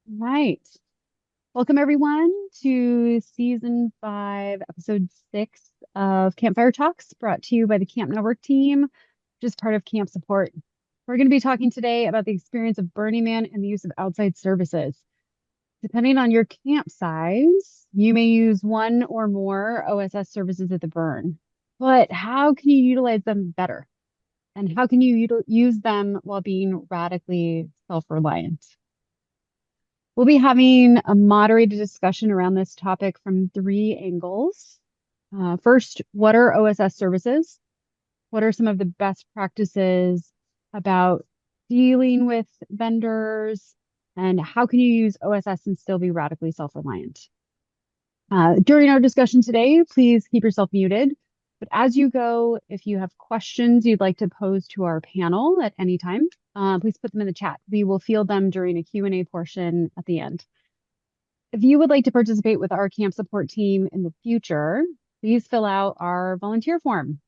Right. Welcome everyone to season 5, episode 6 of Campfire Talks, brought to you by the Camp Network team, which is part of Camp Support. We're going to be talking today about the experience of Burning Man and the use of outside services. Depending on your camp size, you may use one or more OSS services at the burn. But how can you utilize them better? And how can you use them while being radically self-reliant? We'll be having a moderated discussion around this topic from 3 angles. First, what are OSS services? What are some of the best practices about dealing with vendors? And how can you use OSS and still be radically self-reliant? During our discussion today, please keep yourself muted. But as you go, if you have questions you'd like to pose to our panel at any time, please put them in the chat. We will field them during a Q&A portion at the end. If you would like to participate with our camp support team in the future, please fill out our volunteer form.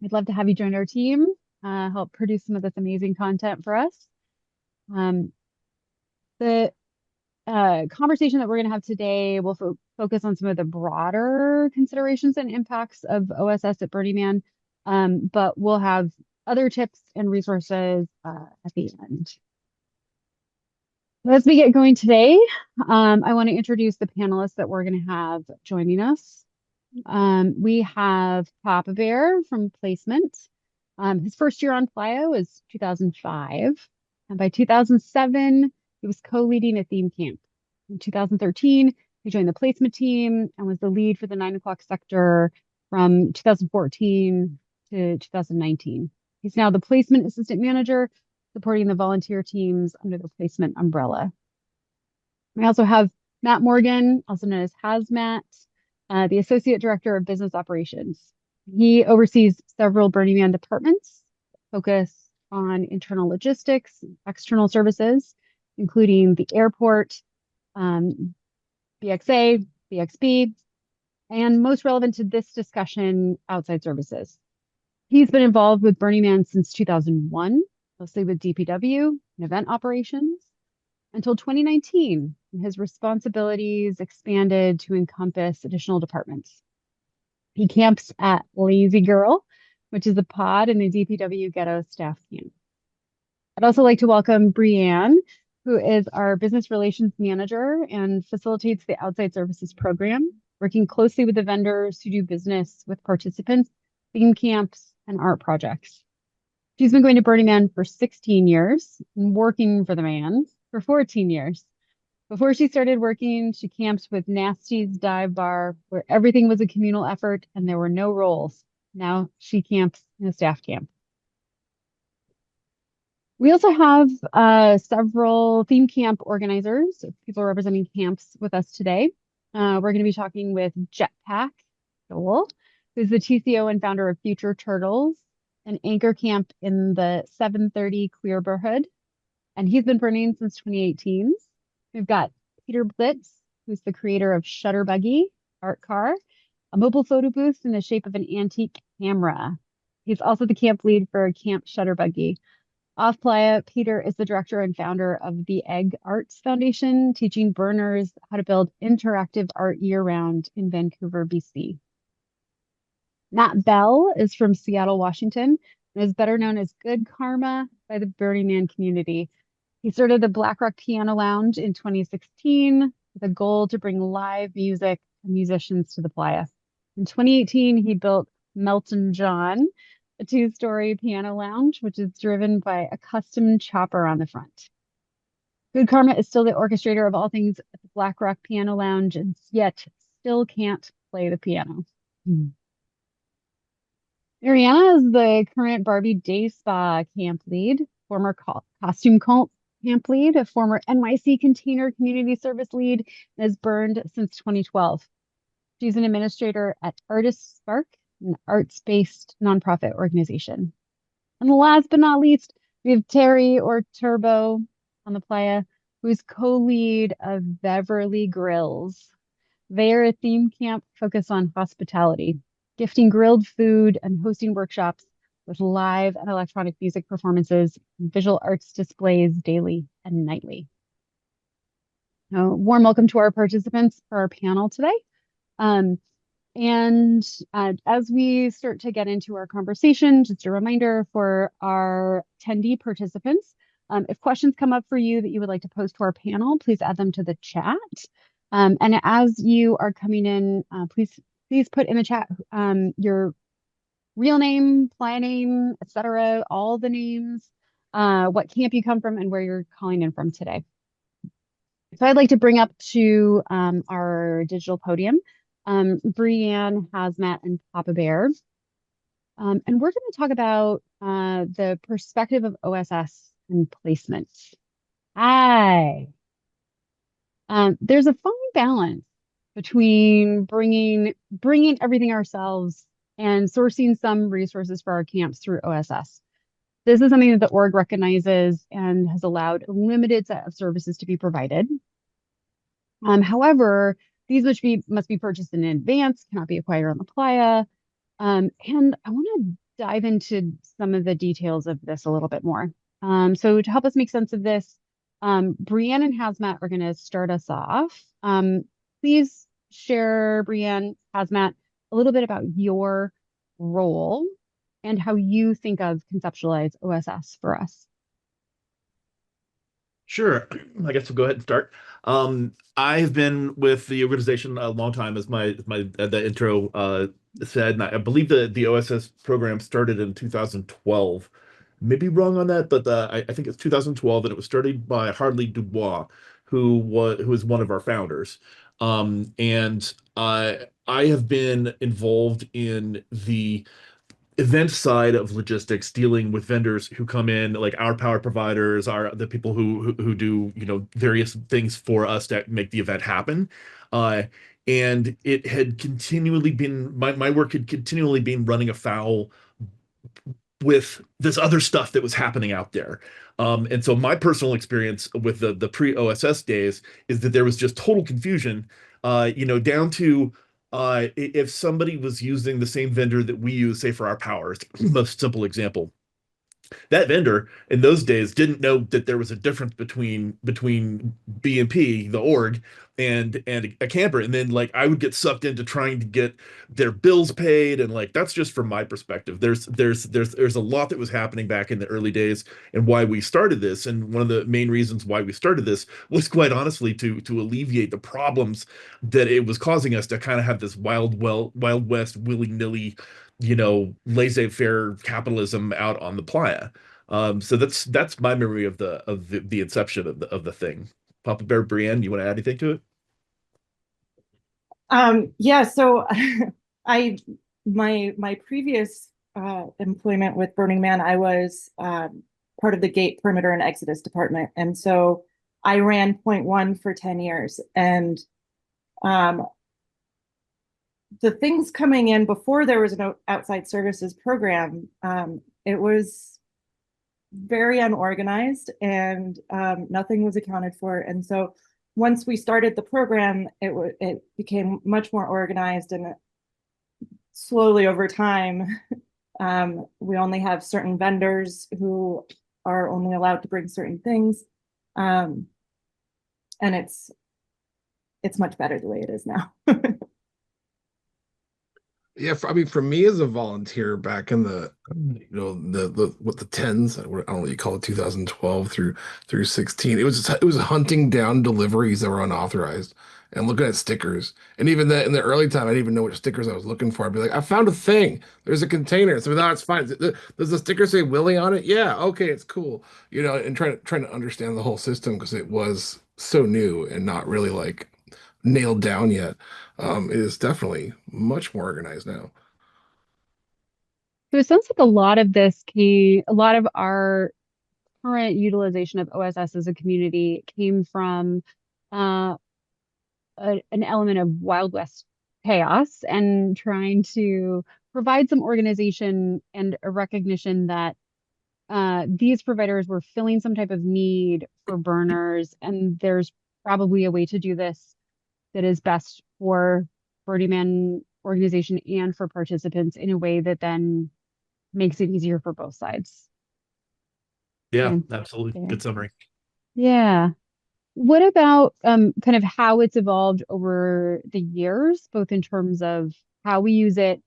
We'd love to have you join our team, help produce some of this amazing content for us. The conversation that we're going to have today will focus on some of the broader considerations and impacts of OSS at Burning Man, but we'll have other tips and resources at the end. As we get going today, I want to introduce the panelists that we're going to have joining us. We have Papa Bear from Placement. His first year on Playa was 2005, and by 2007, he was co-leading a theme camp. In 2013, he joined the placement team and was the lead for the 9 o'clock sector from 2014 to 2019. He's now the placement assistant manager, supporting the volunteer teams under the placement umbrella. We also have Matt Morgan, also known as Hazmat, the associate director of business operations. He oversees several Burning Man departments, focus on internal logistics, external services, including the airport, BXA, BXB, and most relevant to this discussion, outside services. He's been involved with Burning Man since 2001, mostly with DPW and event operations, until 2019, when his responsibilities expanded to encompass additional departments. He camps at Lazy Girl, which is a pod in the DPW ghetto staff camp. I'd also like to welcome Brianne, who is our business relations manager and facilitates the outside services program, working closely with the vendors who do business with participants, theme camps, and art projects. She's been going to Burning Man for 16 years and working for the man for 14 years. Before she started working, she camped with Nasty's Dive Bar, where everything was a communal effort and there were no roles. Now she camps in a staff camp. We also have several theme camp organizers, people representing camps with us today. We're going to be talking with Jetpack Joel, who's the TCO and founder of Future Turtles, an anchor camp in the 730 Clearborhood, and he's been burning since 2018. We've got Peter Blitz, who's the creator of Shutter Buggy Art Car, a mobile photo booth in the shape of an antique camera. He's also the camp lead for Camp Shutter Buggy. Off Playa, Peter is the director and founder of the Egg Arts Foundation, teaching burners how to build interactive art year-round in Vancouver, BC. Matt Bell is from Seattle, Washington, and is better known as Good Karma by the Burning Man community. He started the Black Rock Piano Lounge in 2016 with a goal to bring live music and musicians to the playa. In 2018, he built Melton John, a 2-story piano lounge, which is driven by a custom chopper on the front. Good Karma is still the orchestrator of all things at the Black Rock Piano Lounge, and yet still can't play the piano. Mariana is the current Barbie Day Spa camp lead, former costume cult camp lead, a former NYC container community service lead, and has burned since 2012. She's an administrator at Artist Spark, an arts-based nonprofit organization. And last but not least, we have Terry or Turbo on the playa, who's co-lead of Beverly Grills. They are a theme camp focused on hospitality, gifting grilled food and hosting workshops with live and electronic music performances and visual arts displays daily and nightly. Warm welcome to our participants for our panel today. Um, and as we start to get into our conversation, just a reminder for our attendee participants, if questions come up for you that you would like to pose to our panel, please add them to the chat. And as you are coming in, please put in the chat your real name, playa name, etc., all the names, what camp you come from, and where you're calling in from today. So I'd like to bring up to our digital podium Brianne, Hazmat, and Papa Bear. And we're going to talk about the perspective of OSS and placement. Hi. There's a fine balance between bringing everything ourselves and sourcing some resources for our camps through OSS. This is something that the org recognizes and has allowed a limited set of services to be provided. However, these must be purchased in advance, cannot be acquired on the playa. And I want to dive into some of the details of this a little bit more. So to help us make sense of this, Brianne and Hazmat are going to start us off. Please share, Brianne, Hazmat, a little bit about your role and how you think of conceptualize OSS for us. Sure. I guess we'll go ahead and start. I've been with the organization a long time, as my the intro said, and I believe the OSS program started in 2012. Maybe wrong on that, but I think it's 2012, and it was started by Harley Dubois, who is one of our founders. And I have been involved in the event side of logistics, dealing with vendors who come in, like our power providers, are the people who do, various things for us to make the event happen. Uh, and it had continually been my work had continually been running afoul with this other stuff that was happening out there. And so my personal experience with the pre-OSS days is that there was just total confusion, down to if somebody was using the same vendor that we use, say for our powers, most simple example, that vendor in those days didn't know that there was a difference between BMP, the org, and a camper. And then like I would get sucked into trying to get their bills paid, and like that's just from my perspective. There's a lot that was happening back in the early days, and why we started this. And one of the main reasons why we started this was quite honestly to alleviate the problems that it was causing us to kind of have this wild west willy-nilly, laissez-faire capitalism out on the playa. So that's my memory of the inception of the thing. Papa Bear, Brienne, you want to add anything to it? Yeah, so I my previous employment with Burning Man, I was part of the gate perimeter and exodus department, and so I ran point one for 10 years. And um, the things coming in before there was an outside services program, it was very unorganized, and nothing was accounted for. And so once we started the program, it became much more organized, and slowly over time, we only have certain vendors who are only allowed to bring certain things, and it's much better the way it is now. Yeah, for me as a volunteer back in the tens, I don't know what you call it, 2012 through 16, it was hunting down deliveries that were unauthorized and looking at stickers. And even that in the early time, I didn't even know what stickers I was looking for. I'd be like, I found a thing. There's a container. So no, it's fine. Does the sticker say Willie on it? Yeah, okay, it's cool. And trying to understand the whole system because it was so new and not really like nailed down yet. It is definitely much more organized now. So it sounds like a lot of our current utilization of OSS as a community came from uh, an element of Wild West chaos and trying to provide some organization and a recognition that these providers were filling some type of need for burners, and there's probably a way to do this that is best for Birdie Man organization and for participants in a way that then makes it easier for both sides. Yeah, Yeah. absolutely. Yeah. Good summary. Yeah. What about kind of how it's evolved over the years, both in terms of how we use it,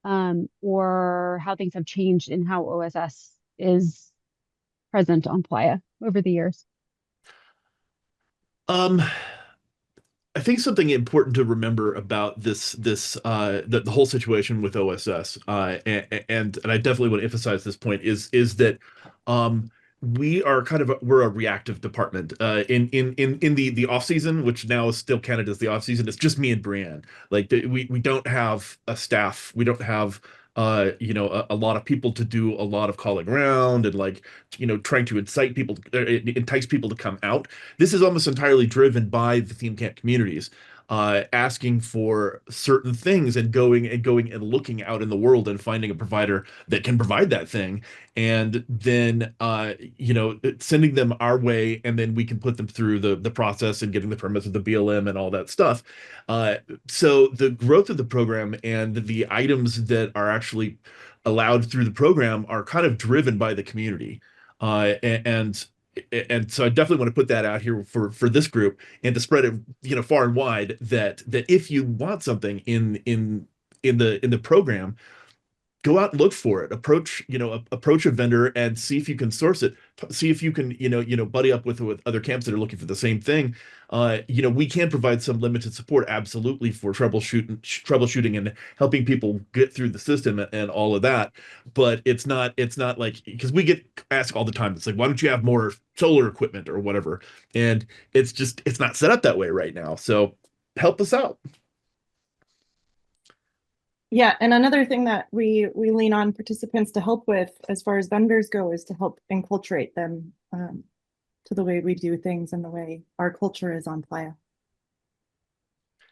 or how things have changed in how OSS is present on Playa over the years? Um, I think something important to remember about the whole situation with OSS, and I definitely want to emphasize this point is that um we are we're a reactive department in the off season, which now is still counted as the off season. It's just me and Brienne. Like we don't have a staff. We don't have a lot of people to do a lot of calling around and like trying to entice people to come out. This is almost entirely driven by the theme camp communities, asking for certain things and going and looking out in the world and finding a provider that can provide that thing, and then sending them our way, and then we can put them through the process and getting the permits with the BLM and all that stuff. Uh, so the growth of the program and the items that are actually allowed through the program are kind of driven by the community. And so I definitely want to put that out here for this group and to spread it, far and wide, that if you want something in the program, go out and look for it. Approach a vendor and see if you can source it. See if you can, buddy up with other camps that are looking for the same thing. We can provide some limited support, absolutely, for troubleshooting and helping people get through the system and all of that. But it's not like, because we get asked all the time, it's like, why don't you have more solar equipment or whatever? And it's not set up that way right now. So help us out. Yeah, and another thing that we lean on participants to help with as far as vendors go is to help enculturate them to the way we do things and the way our culture is on Playa.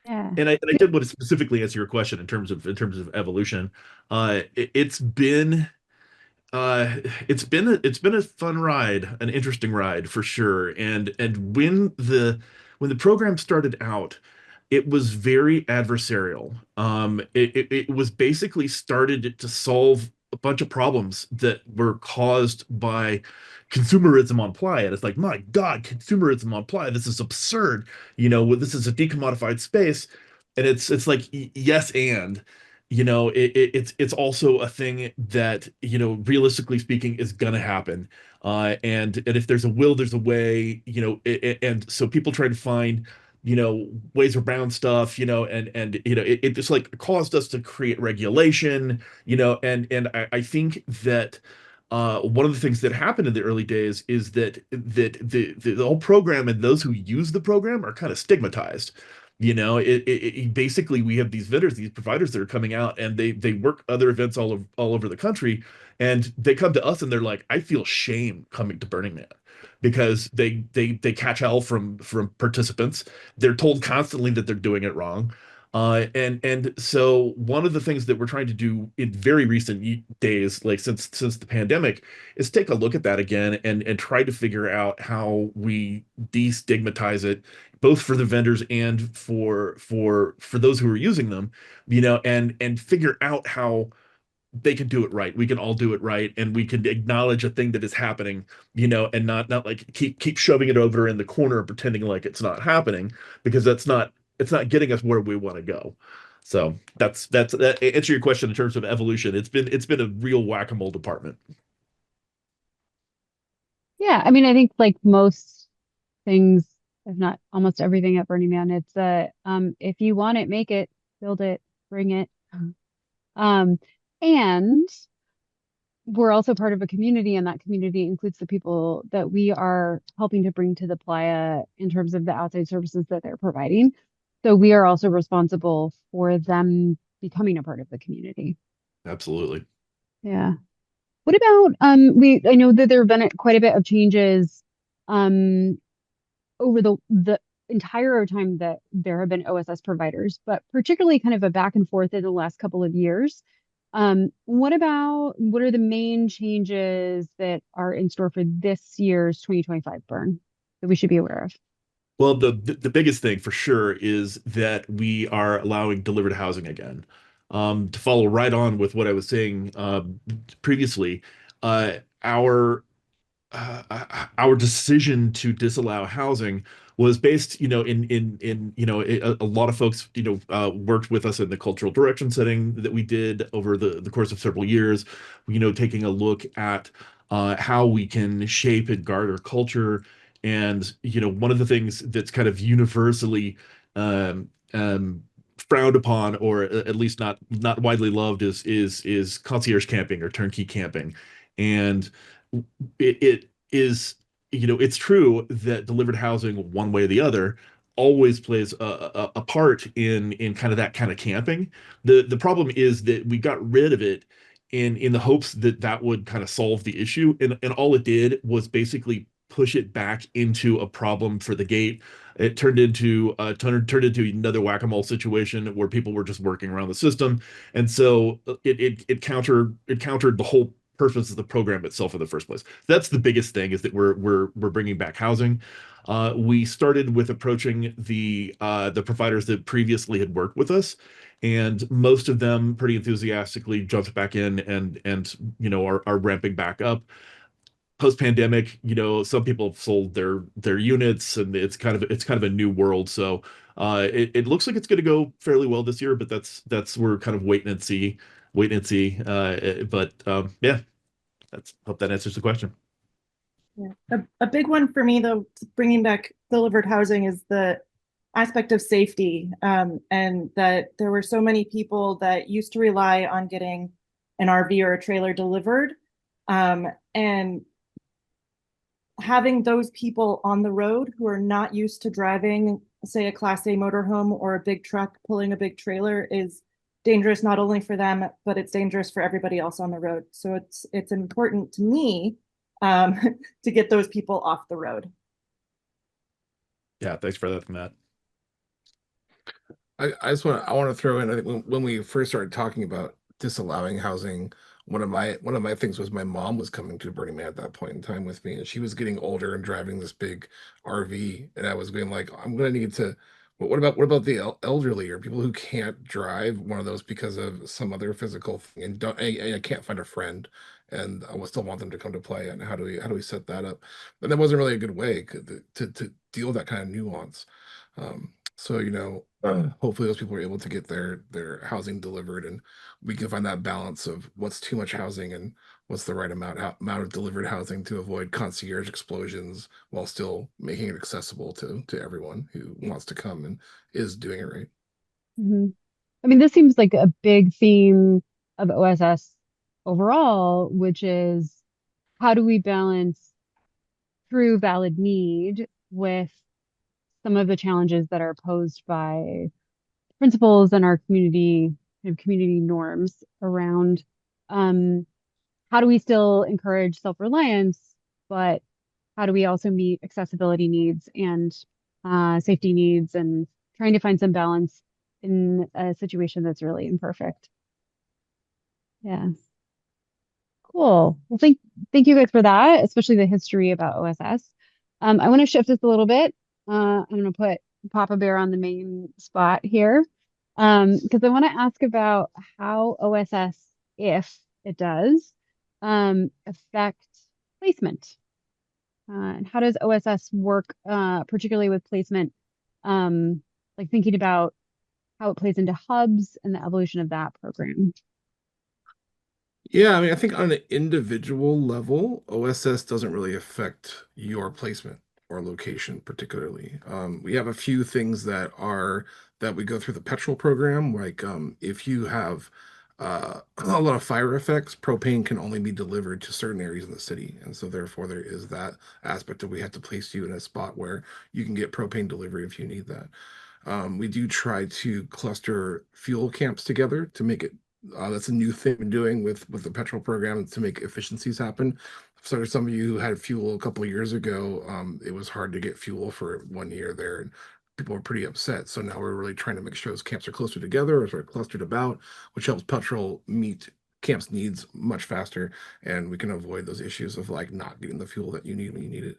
Yeah. And I did want to specifically answer your question in terms of evolution. It's been it's been a fun ride, an interesting ride for sure. And when the program started out, it was very adversarial. It was basically started to solve a bunch of problems that were caused by consumerism on Playa. And it's like, my God, consumerism on Playa. This is absurd. This is a decommodified space. And it's like, yes, and it's also a thing that, realistically speaking, is gonna happen. And if there's a will, there's a way. And so people try to find ways around stuff, and it just like caused us to create regulation, and I think that one of the things that happened in the early days is that the whole program and those who use the program are kind of stigmatized. Basically, we have these vendors, these providers that are coming out, and they work other events all over the country, and they come to us and they're like, I feel shame coming to Burning Man because they catch hell from participants. They're told constantly that they're doing it wrong. And so one of the things that we're trying to do in very recent days, like since the pandemic, is take a look at that again and try to figure out how we destigmatize it, both for the vendors and for those who are using them, and figure out how they can do it right. We can all do it right, and we can acknowledge a thing that is happening, and not like keep shoving it over in the corner and pretending like it's not happening, because it's not getting us where we want to go. So that answer your question in terms of evolution. It's been a real whack-a-mole department. Yeah. I mean, I think like most things, if not almost everything at Burning Man, it's if you want it, make it, build it, bring it. Um, and we're also part of a community, and that community includes the people that we are helping to bring to the playa in terms of the outside services that they're providing. So we are also responsible for them becoming a part of the community. Absolutely. Yeah. What about I know that there have been quite a bit of changes um over the entire time that there have been OSS providers, but particularly kind of a back and forth in the last couple of years. What are the main changes that are in store for this year's 2025 burn that we should be aware of? Well, the biggest thing for sure is that we are allowing delivered housing again. To follow right on with what I was saying previously, uh, our our decision to disallow housing was based, a lot of folks, worked with us in the cultural direction setting that we did over the course of several years, taking a look at how we can shape and guard our culture. And, one of the things that's kind of universally frowned upon, or at least not widely loved, is concierge camping or turnkey camping. And it is, it's true that delivered housing, one way or the other, always plays a part in kind of camping. The problem is that we got rid of it in the hopes that that would kind of solve the issue, and all it did was basically push it back into a problem for the gate. It turned into another whack-a-mole situation where people were just working around the system, and so it countered the whole purpose of the program itself in the first place. That's the biggest thing, is that we're bringing back housing. We started with approaching the providers that previously had worked with us, and most of them pretty enthusiastically jumped back in and are ramping back up. Post-pandemic, some people have sold their units, and it's kind of a new world. So it looks like it's going to go fairly well this year, but that's we're kind of waiting and see. But yeah, that's hope that answers the question. Yeah. A big one for me, though, bringing back delivered housing, is the aspect of safety, and that there were so many people that used to rely on getting an RV or a trailer delivered, and having those people on the road who are not used to driving, say, a Class A motorhome or a big truck pulling a big trailer, is dangerous not only for them, but it's dangerous for everybody else on the road. So it's important to me, to get those people off the road. Yeah, thanks for that, Matt. I want to throw in, I think when we first started talking about disallowing housing, one of my things was my mom was coming to Burning Man at that point in time with me, and she was getting older and driving this big RV, and I was being like, I'm gonna need to. But what about the elderly or people who can't drive one of those because of some other physical thing, and I can't find a friend, and I will still want them to come to play, and how do we set that up? And that wasn't really a good way to deal with that kind of nuance. So hopefully those people are able to get their housing delivered, and we can find that balance of what's too much housing and what's the right amount of delivered housing to avoid concierge explosions while still making it accessible to everyone who wants to come and is doing it right. Mhm. I mean, this seems like a big theme of OSS overall, which is how do we balance true valid need with some of the challenges that are posed by principles and our community norms around um, how do we still encourage self-reliance, but how do we also meet accessibility needs and safety needs, and trying to find some balance in a situation that's really imperfect. Yeah. Cool. Well, thank you guys for that, especially the history about OSS. I want to shift this a little bit. I'm going to put Papa Bear on the main spot here, because I want to ask about how OSS, if it does, affect placement. And how does OSS work, particularly with placement, like thinking about how it plays into hubs and the evolution of that program? Yeah, I mean, I think on an individual level, OSS doesn't really affect your placement or location particularly. We have a few things that we go through the petrol program, like if you have a lot of fire effects, propane can only be delivered to certain areas in the city, and so therefore there is that aspect of we have to place you in a spot where you can get propane delivery if you need that. We do try to cluster fuel camps together to make it. That's a new thing we're doing with the petrol program to make efficiencies happen. So for some of you who had fuel a couple of years ago, it was hard to get fuel for 1 year there, and people were pretty upset. So now we're really trying to make sure those camps are closer together or sort of clustered about, which helps petrol meet camps' needs much faster, and we can avoid those issues of like not getting the fuel that you need when you need it.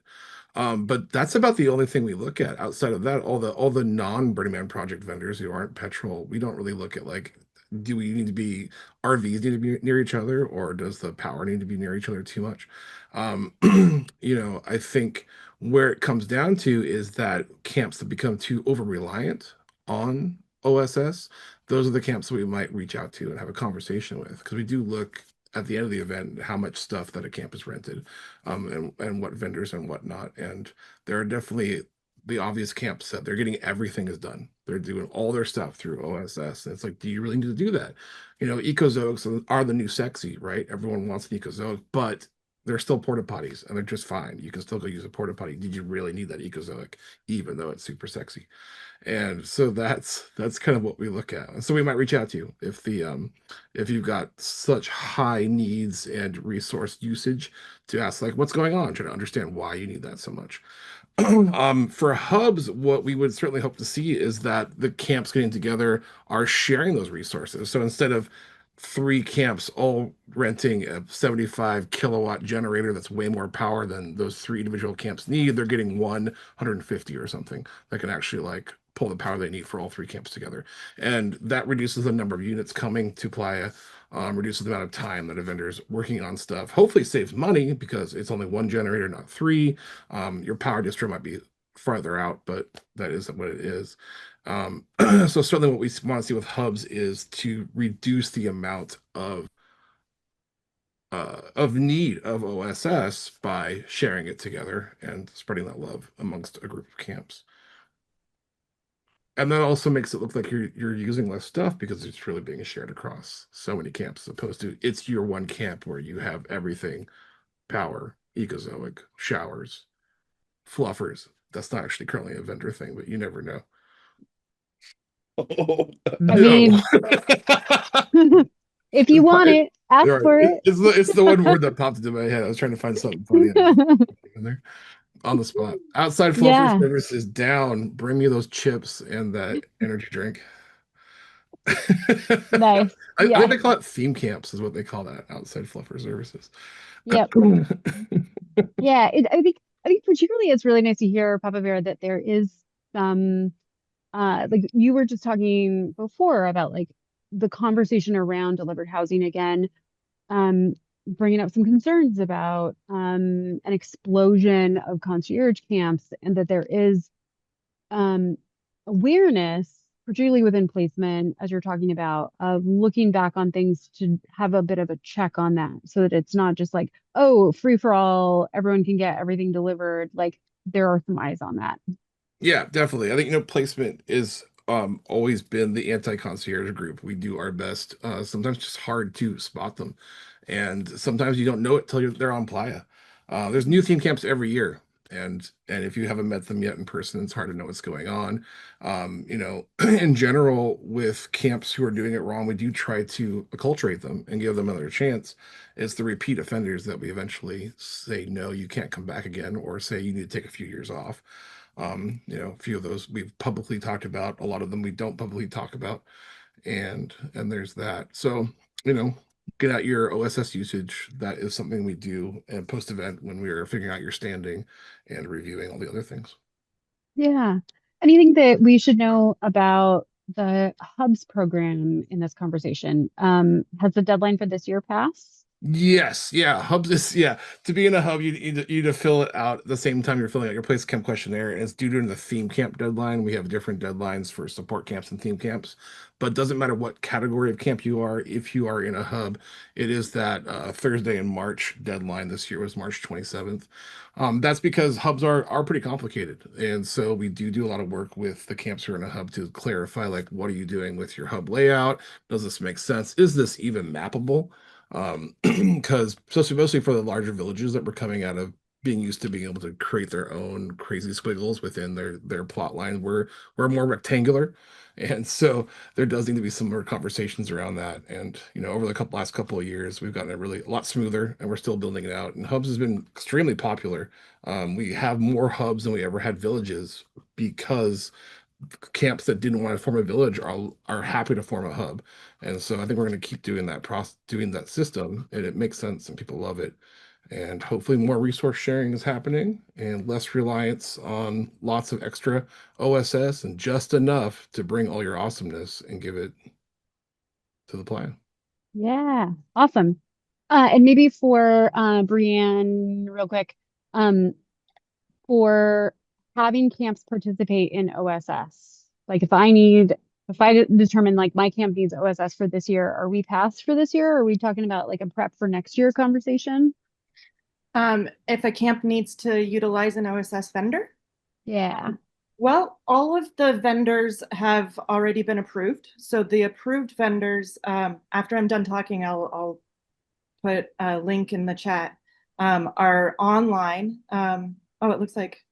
But that's about the only thing we look at. Outside of that, all the non-Burning Man project vendors who aren't petrol, we don't really look at like do we need to be RVs need to be near each other, or does the power need to be near each other too much? Um, I think where it comes down to is that camps that become too over reliant on OSS, those are the camps that we might reach out to and have a conversation with, because we do look at the end of the event how much stuff that a camp is rented, and what vendors and whatnot. And there are definitely the obvious camps that they're getting everything is done. They're doing all their stuff through OSS. And it's like, do you really need to do that? Ecozoics are the new sexy, right? Everyone wants an ecozoic, but they're still porta potties and they're just fine. You can still go use a porta potty. Did you really need that ecozoic, even though it's super sexy? And so that's kind of what we look at. And so we might reach out to you if you've got such high needs and resource usage, to ask like what's going on, try to understand why you need that so much. For hubs, what we would certainly hope to see is that the camps getting together are sharing those resources. So instead of three camps all renting a 75 kilowatt generator that's way more power than those three individual camps need, they're getting 150 or something that can actually like pull the power they need for all three camps together. And that reduces the number of units coming to Playa, reduces the amount of time that a vendor's working on stuff. Hopefully saves money because it's only one generator, not three. Your power distro might be farther out, but that isn't what it is. So certainly what we want to see with hubs is to reduce the amount of need of OSS by sharing it together and spreading that love amongst a group of camps. And that also makes it look like you're using less stuff because it's really being shared across so many camps, as opposed to it's your one camp where you have everything: power, ecozoic, showers, fluffers. That's not actually currently a vendor thing, but you never know. Oh, I no. mean, if you want it, ask Right. for it. It's the one word that popped into my head. I was trying to find something funny in there on the spot. Outside fluffer Yeah, service is down. Bring me those chips and that energy drink. nice. I think Yeah, they call it theme camps, is what they call that, outside fluffer services. yep. Yeah, I think particularly it's really nice to hear, Papa Vera, that there is some like you were just talking before about like the conversation around delivered housing again, um, bringing up some concerns about an explosion of concierge camps, and that there is um, awareness, particularly within placement, as you're talking about, of looking back on things to have a bit of a check on that so that it's not just like, oh, free for all, everyone can get everything delivered. Like there are some eyes on that. Yeah, definitely. I think placement is always been the anti-concierge group. We do our best. Sometimes just hard to spot them. And sometimes you don't know it till they're on Playa. There's new theme camps every year. And if you haven't met them yet in person, it's hard to know what's going on. In general, with camps who are doing it wrong, we do try to acculturate them and give them another chance. It's the repeat offenders that we eventually say, no, you can't come back again, or say you need to take a few years off. A few of those we've publicly talked about, a lot of them we don't publicly talk about, and there's that. So, you know, get out your OSS usage. That is something we do, and post event when we are figuring out your standing and reviewing all the other things. Yeah. Anything that we should know about the Hubs program in this conversation? Has the deadline for this year passed? Yes, yeah. Hubs is yeah. To be in a hub, you need to fill it out at the same time you're filling out your place camp questionnaire, and it's due during the theme camp deadline. We have different deadlines for support camps and theme camps, but it doesn't matter what category of camp you are. If you are in a hub, it is that Thursday in March deadline. This year was March 27th. That's because hubs are pretty complicated, and so we do a lot of work with the camps who are in a hub to clarify like what are you doing with your hub layout? Does this make sense? Is this even mappable? Because mostly for the larger villages that were coming out of being used to being able to create their own crazy squiggles within their plot line, we're more rectangular, and so there does need to be some more conversations around that. And over the last couple of years, we've gotten it really a lot smoother, and we're still building it out. And hubs has been extremely popular. We have more hubs than we ever had villages because camps that didn't want to form a village are happy to form a hub. And so I think we're going to keep doing that doing that system, and it makes sense and people love it. And hopefully more resource sharing is happening and less reliance on lots of extra OSS and just enough to bring all your awesomeness and give it to the plan. Yeah, awesome. And maybe for Brienne, real quick, um, for having camps participate in OSS, like if I determine like my camp needs OSS for this year, are we passed for this year? Or are we talking about like a prep for next year conversation? If a camp needs to utilize an OSS vendor, Yeah. well, all of the vendors have already been approved. So the approved vendors, after I'm done talking, I'll put a link in the chat, are online. Oh, it looks like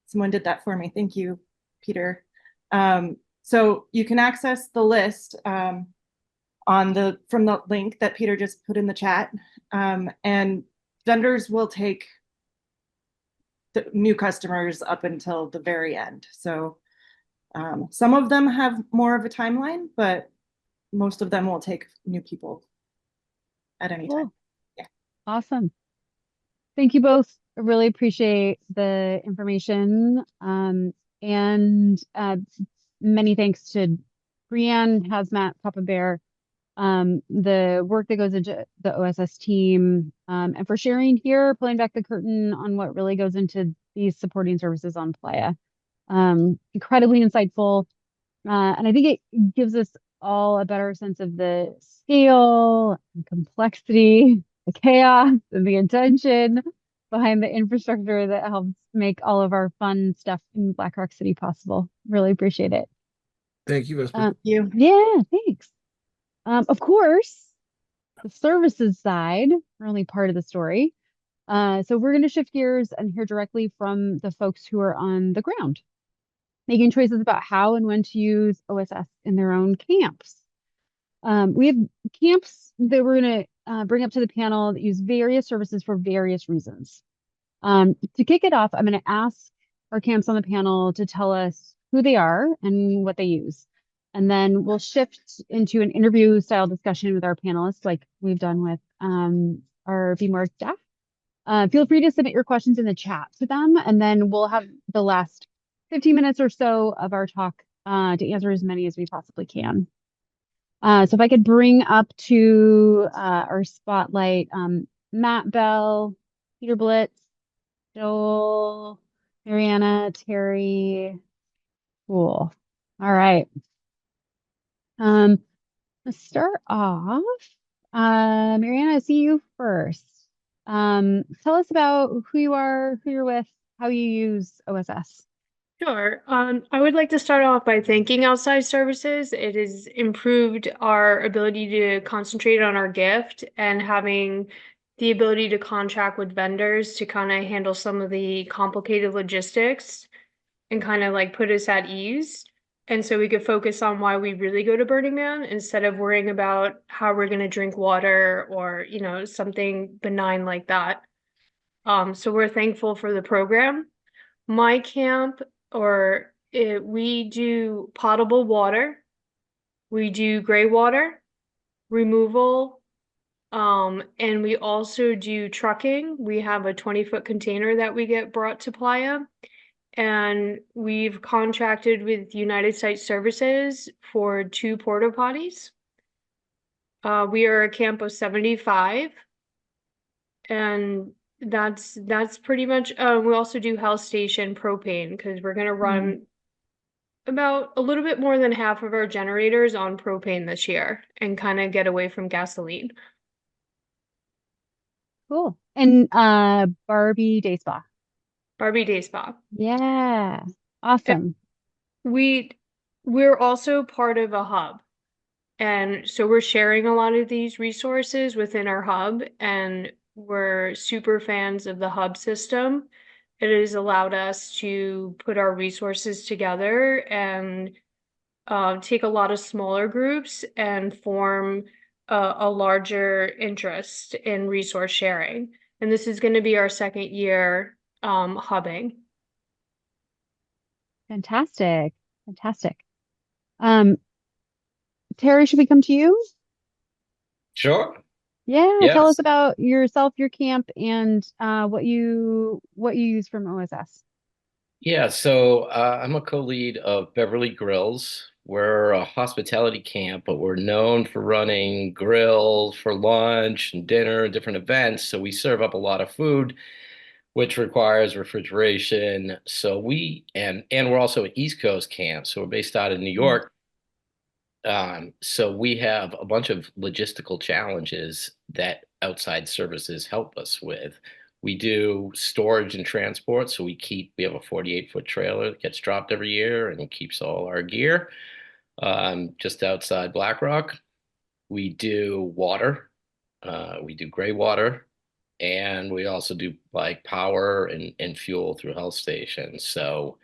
someone did that for me. Thank you, Peter. So you can access the list from the link that Peter just put in the chat, and vendors will take the new customers up until the very end. So some of them have more of a timeline, but most of them will take new people at any time. Cool. Yeah. Awesome. Thank you both. I really appreciate the information. And many thanks to Brienne, Hazmat, Papa Bear, the work that goes into the OSS team, and for sharing here, pulling back the curtain on what really goes into these supporting services on Playa. Incredibly insightful. And I think it gives us all a better sense of the scale, and complexity, the chaos, and the intention behind the infrastructure that helps make all of our fun stuff in Black Rock City possible. Really appreciate it. Thank you, Vesper. You. Yeah, thanks. Of course, the services side are only part of the story. So we're going to shift gears and hear directly from the folks who are on the ground, making choices about how and when to use OSS in their own camps. We have camps that we're going to bring up to the panel that use various services for various reasons. To kick it off, I'm going to ask our camps on the panel to tell us who they are and what they use. And then we'll shift into an interview style discussion with our panelists, like we've done with our Be More staff. Feel free to submit your questions in the chat to them, and then we'll have the last 15 minutes or so of our talk to answer as many as we possibly can. So if I could bring up to our spotlight, Matt Bell, Peter Blitz, Joel, Mariana, Terry. Cool. All right. Let's start off. Mariana, I see you first. Tell us about who you are, who you're with, how you use OSS. Sure. I would like to start off by thanking Outside Services. It has improved our ability to concentrate on our gift and having the ability to contract with vendors to kind of handle some of the complicated logistics and kind of like put us at ease. And so we could focus on why we really go to Burning Man instead of worrying about how we're going to drink water or, something benign like that. So we're thankful for the program. My camp we do potable water, we do gray water removal, and we also do trucking. We have a 20-foot container that we get brought to Playa, and we've contracted with United Site Services for 2 porta potties. We are a camp of 75, and that's pretty much. We also do health station propane because we're gonna run about a little bit more than half of our generators on propane this year and kind of get away from gasoline. Cool. And Barbie Day Spa. Barbie Day Spa. Yeah. Awesome. We're also part of a hub. And so we're sharing a lot of these resources within our hub, and we're super fans of the hub system. It has allowed us to put our resources together and take a lot of smaller groups and form a larger interest in resource sharing. And this is going to be our 2nd year hubbing. Fantastic. Fantastic. Terry, should we come to you? Sure. Yeah, tell us Yes. about yourself, your camp, and what you use from OSS. Yeah, so I'm a co-lead of Beverly Grills. We're a hospitality camp, but we're known for running grills for lunch and dinner and different events. So we serve up a lot of food, which requires refrigeration. So and we're also an East Coast camp, so we're based out of New Mm. York. So we have a bunch of logistical challenges that outside services help us with. We do storage and transport, so we have a 48-foot trailer that gets dropped every year and it keeps all our gear just outside Black Rock. We do water, we do gray water, and we also do like power and fuel through health stations. So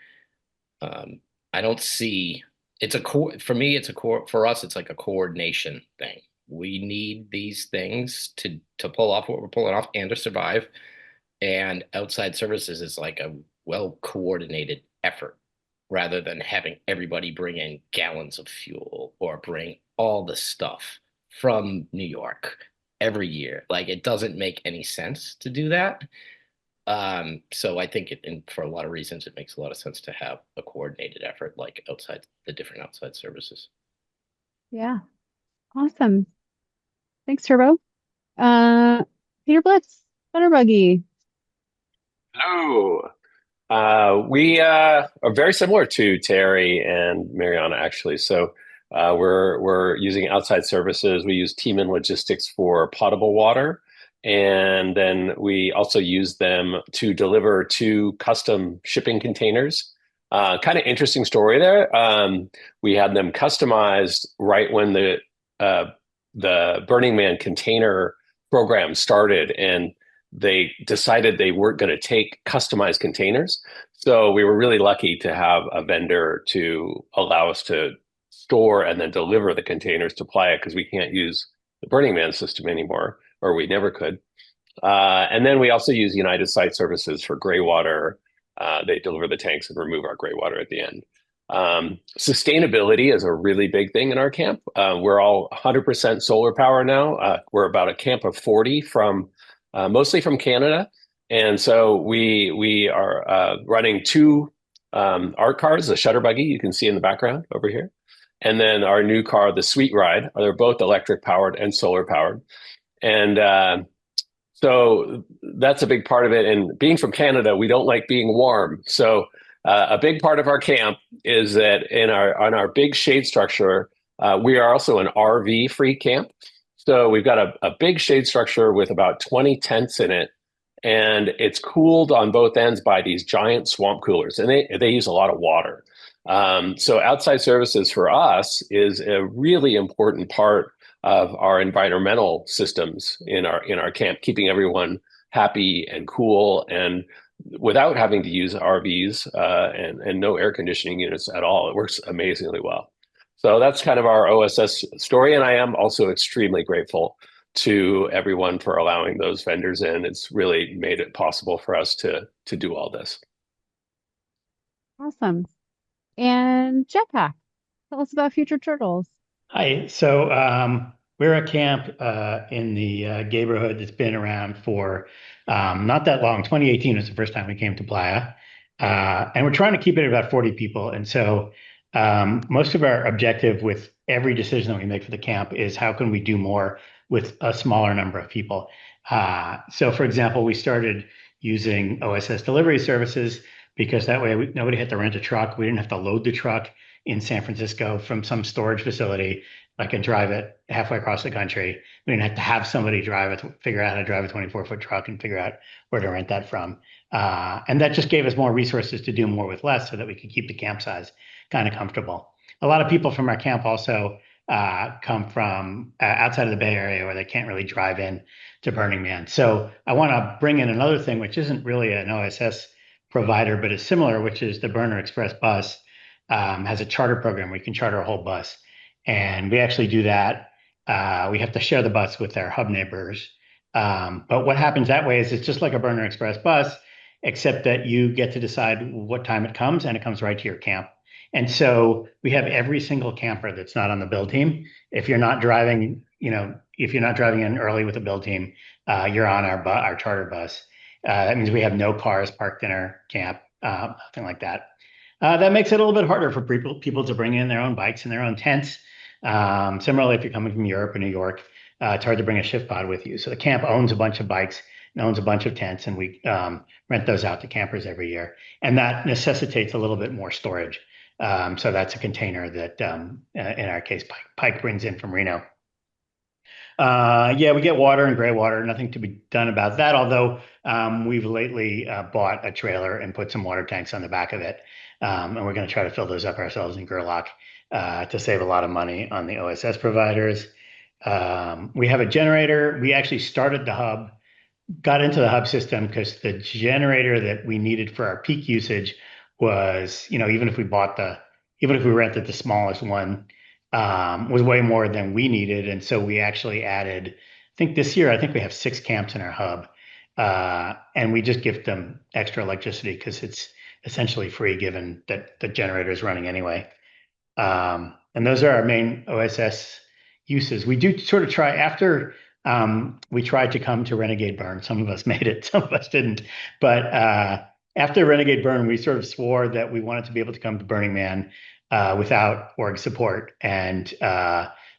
um, I don't see it's a core for me. It's a core for us. It's like a coordination thing. We need these things to pull off what we're pulling off and to survive. And outside services is like a well coordinated effort rather than having everybody bring in gallons of fuel or bring all the stuff from New York every year. Like it doesn't make any sense to do that. So I think and for a lot of reasons, it makes a lot of sense to have a coordinated effort like outside the different outside services. Yeah. Awesome. Thanks, Turbo. Peter Blitz, Thunder Buggy. Hello. We are very similar to Terry and Mariana, actually. So we're using outside services. We use Team and Logistics for potable water, and then we also use them to deliver two custom shipping containers. Kind of interesting story there. We had them customized right when the Burning Man container program started, and they decided they weren't going to take customized containers. So we were really lucky to have a vendor to allow us to store and then deliver the containers to Playa because we can't use the Burning Man system anymore, or we never could. And then we also use United Site Services for gray water. They deliver the tanks and remove our gray water at the end. Sustainability is a really big thing in our camp. We're all 100% solar power now. We're about a camp of 40 from mostly from Canada. And so we are running two art cars, the Shutter Buggy you can see in the background over here, and then our new car, the Sweet Ride. They're both electric powered and solar powered. And so that's a big part of it. And being from Canada, we don't like being warm. So a big part of our camp is that on our big shade structure, we are also an RV free camp. So we've got a big shade structure with about 20 tents in it, and it's cooled on both ends by these giant swamp coolers, and they use a lot of water. So outside services for us is a really important part of our environmental systems in our camp, keeping everyone happy and cool and without having to use RVs and no air conditioning units at all. It works amazingly well. So that's kind of our OSS story. And I am also extremely grateful to everyone for allowing those vendors in. It's really made it possible for us to do all this. Awesome. And Jetpack, tell us about Future Turtles. Hi. So we're a camp in the neighborhood that's been around for not that long. 2018 was the first time we came to Playa. And we're trying to keep it at about 40 people. And so most of our objective with every decision that we make for the camp is how can we do more with a smaller number of people. So for example, we started using OSS delivery services because that way nobody had to rent a truck. We didn't have to load the truck in San Francisco from some storage facility, like and drive it halfway across the country. We didn't have to have somebody drive it, figure out how to drive a 24-foot truck and figure out where to rent that from. And that just gave us more resources to do more with less so that we could keep the camp size kind of comfortable. A lot of people from our camp also come from outside of the Bay Area where they can't really drive in to Burning Man. So I want to bring in another thing, which isn't really an OSS provider, but is similar, which is the Burner Express bus. Has a charter program where you can charter a whole bus. And we actually do that. We have to share the bus with our hub neighbors. But what happens that way is it's just like a Burner Express bus, except that you get to decide what time it comes and it comes right to your camp. And so we have every single camper that's not on the build team. If you're not driving, if you're not driving in early with the build team, you're on our charter bus. That means we have no cars parked in our camp. nothing like that. That makes it a little bit harder for people to bring in their own bikes and their own tents. Similarly, if you're coming from Europe or New York, it's hard to bring a shift pod with you. So the camp owns a bunch of bikes and owns a bunch of tents, and we rent those out to campers every year. And that necessitates a little bit more storage. So that's a container that, in our case, Pike brings in from Reno. Yeah, we get water and gray water. Nothing to be done about that. Although we've lately bought a trailer and put some water tanks on the back of it, and we're going to try to fill those up ourselves in Gerlach to save a lot of money on the OSS providers. We have a generator. We actually started the hub, got into the hub system because the generator that we needed for our peak usage was, even if we rented the smallest one, was way more than we needed. And so we actually added, I think this year, we have 6 camps in our hub. And we just give them extra electricity because it's essentially free given that the generator is running anyway. And those are our main OSS uses. We do sort of try after we tried to come to Renegade Burn. Some of us made it, some of us didn't. But after Renegade Burn, we sort of swore that we wanted to be able to come to Burning Man without org support. And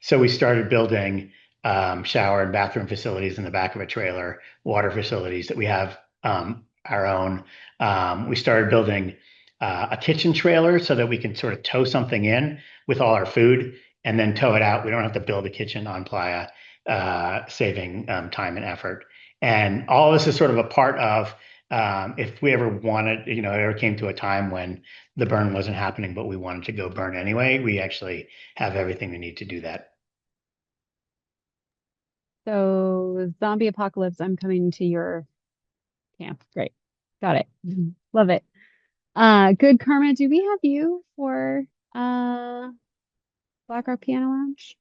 so we started building shower and bathroom facilities in the back of a trailer, water facilities that we have our own. We started building a kitchen trailer so that we can sort of tow something in with all our food and then tow it out. We don't have to build a kitchen on Playa, saving time and effort. And all this is sort of a part of if we ever wanted, it ever came to a time when the burn wasn't happening, but we wanted to go burn anyway, we actually have everything we need to do that. So zombie apocalypse, I'm coming to your camp. Great. Got it. Love it. Good Karma, do we have you for Black Rock Piano Lounge?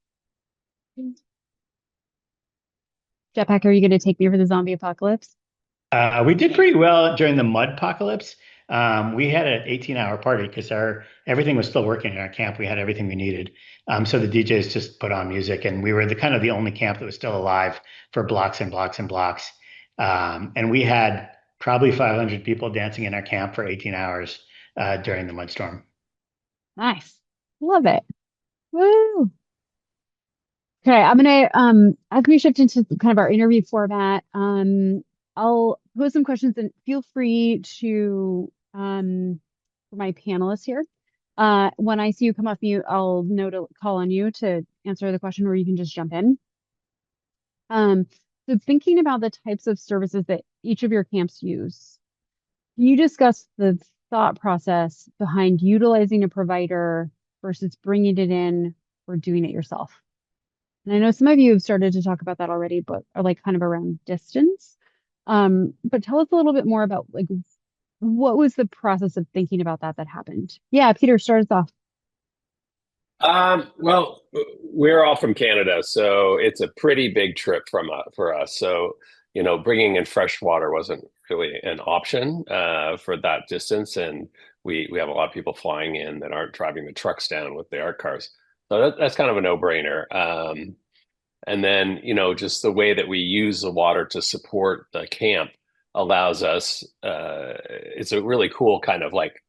Jetpack, are you going to take me for the zombie apocalypse? We did pretty well during the mud apocalypse. We had an 18-hour party because everything was still working in our camp. We had everything we needed. So the DJs just put on music, and we were the only camp that was still alive for blocks and blocks and blocks. And we had probably 500 people dancing in our camp for 18 hours during the mudstorm. Nice. Love it. Woo. Okay, I'm gonna as we shift into kind of our interview format, I'll pose some questions and feel free to for my panelists here. When I see you come off mute, I'll know to call on you to answer the question, or you can just jump in. So thinking about the types of services that each of your camps use, can you discuss the thought process behind utilizing a provider versus bringing it in or doing it yourself? And I know some of you have started to talk about that already, but are like kind of around distance. But tell us a little bit more about like what was the process of thinking about that happened? Yeah, Peter, start us off. Well, we're all from Canada, so it's a pretty big trip for us. So, bringing in fresh water wasn't really an option for that distance, and we have a lot of people flying in that aren't driving the trucks down with the art cars. So that's kind of a no-brainer. And then, just the way that we use the water to support the camp allows us, it's a really cool kind of like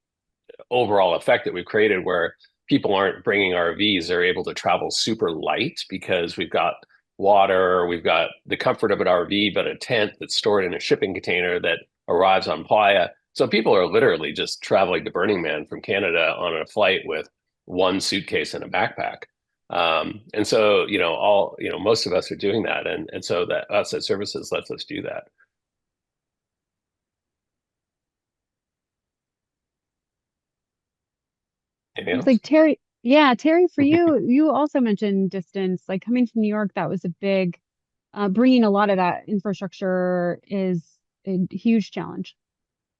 overall effect that we've created where people aren't bringing RVs. They're able to travel super light because we've got water, we've got the comfort of an RV, but a tent that's stored in a shipping container that arrives on Playa. So people are literally just traveling to Burning Man from Canada on a flight with one suitcase and a backpack. And so, most of us are doing that. And so that Outside Services lets us do that. It's like Terry, yeah, Terry, for you, you also mentioned distance, like coming from New York, that was a big, bringing a lot of that infrastructure is a huge challenge.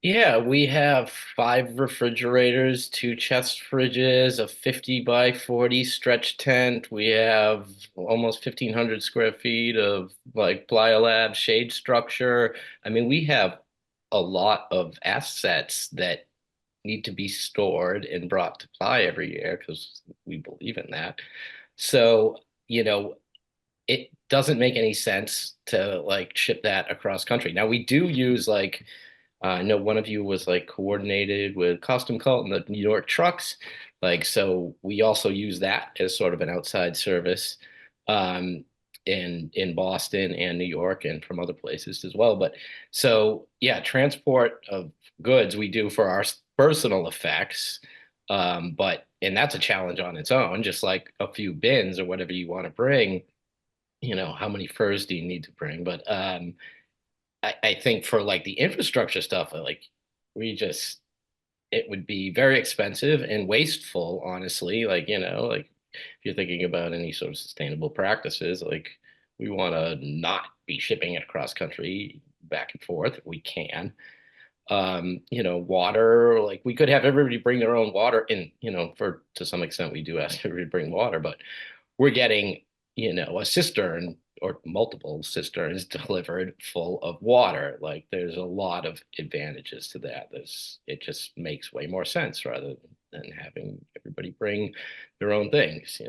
Yeah, we have 5 refrigerators, 2 chest fridges, a 50 by 40 stretch tent. We have almost 1,500 square feet of like Playa Lab shade structure. I mean, we have a lot of assets that need to be stored and brought to Playa every year because we believe in that. So, it doesn't make any sense to like ship that across country. Now we do use like I know one of you was like coordinated with Custom Cult and the New York trucks. Like, so we also use that as sort of an outside service um, in Boston and New York and from other places as well. But so, yeah, transport of goods we do for our personal effects. And that's a challenge on its own, just like a few bins or whatever you want to bring. How many furs do you need to bring? But I think for like the infrastructure stuff, like we just it would be very expensive and wasteful, honestly. Like, like if you're thinking about any sort of sustainable practices, like we want to not be shipping it across country back and forth if we can. Water, like we could have everybody bring their own water and, for to some extent we do ask everybody to bring water, but we're getting, a cistern or multiple cisterns delivered full of water. Like there's a lot of advantages to that. It just makes way more sense rather than having everybody bring their own things.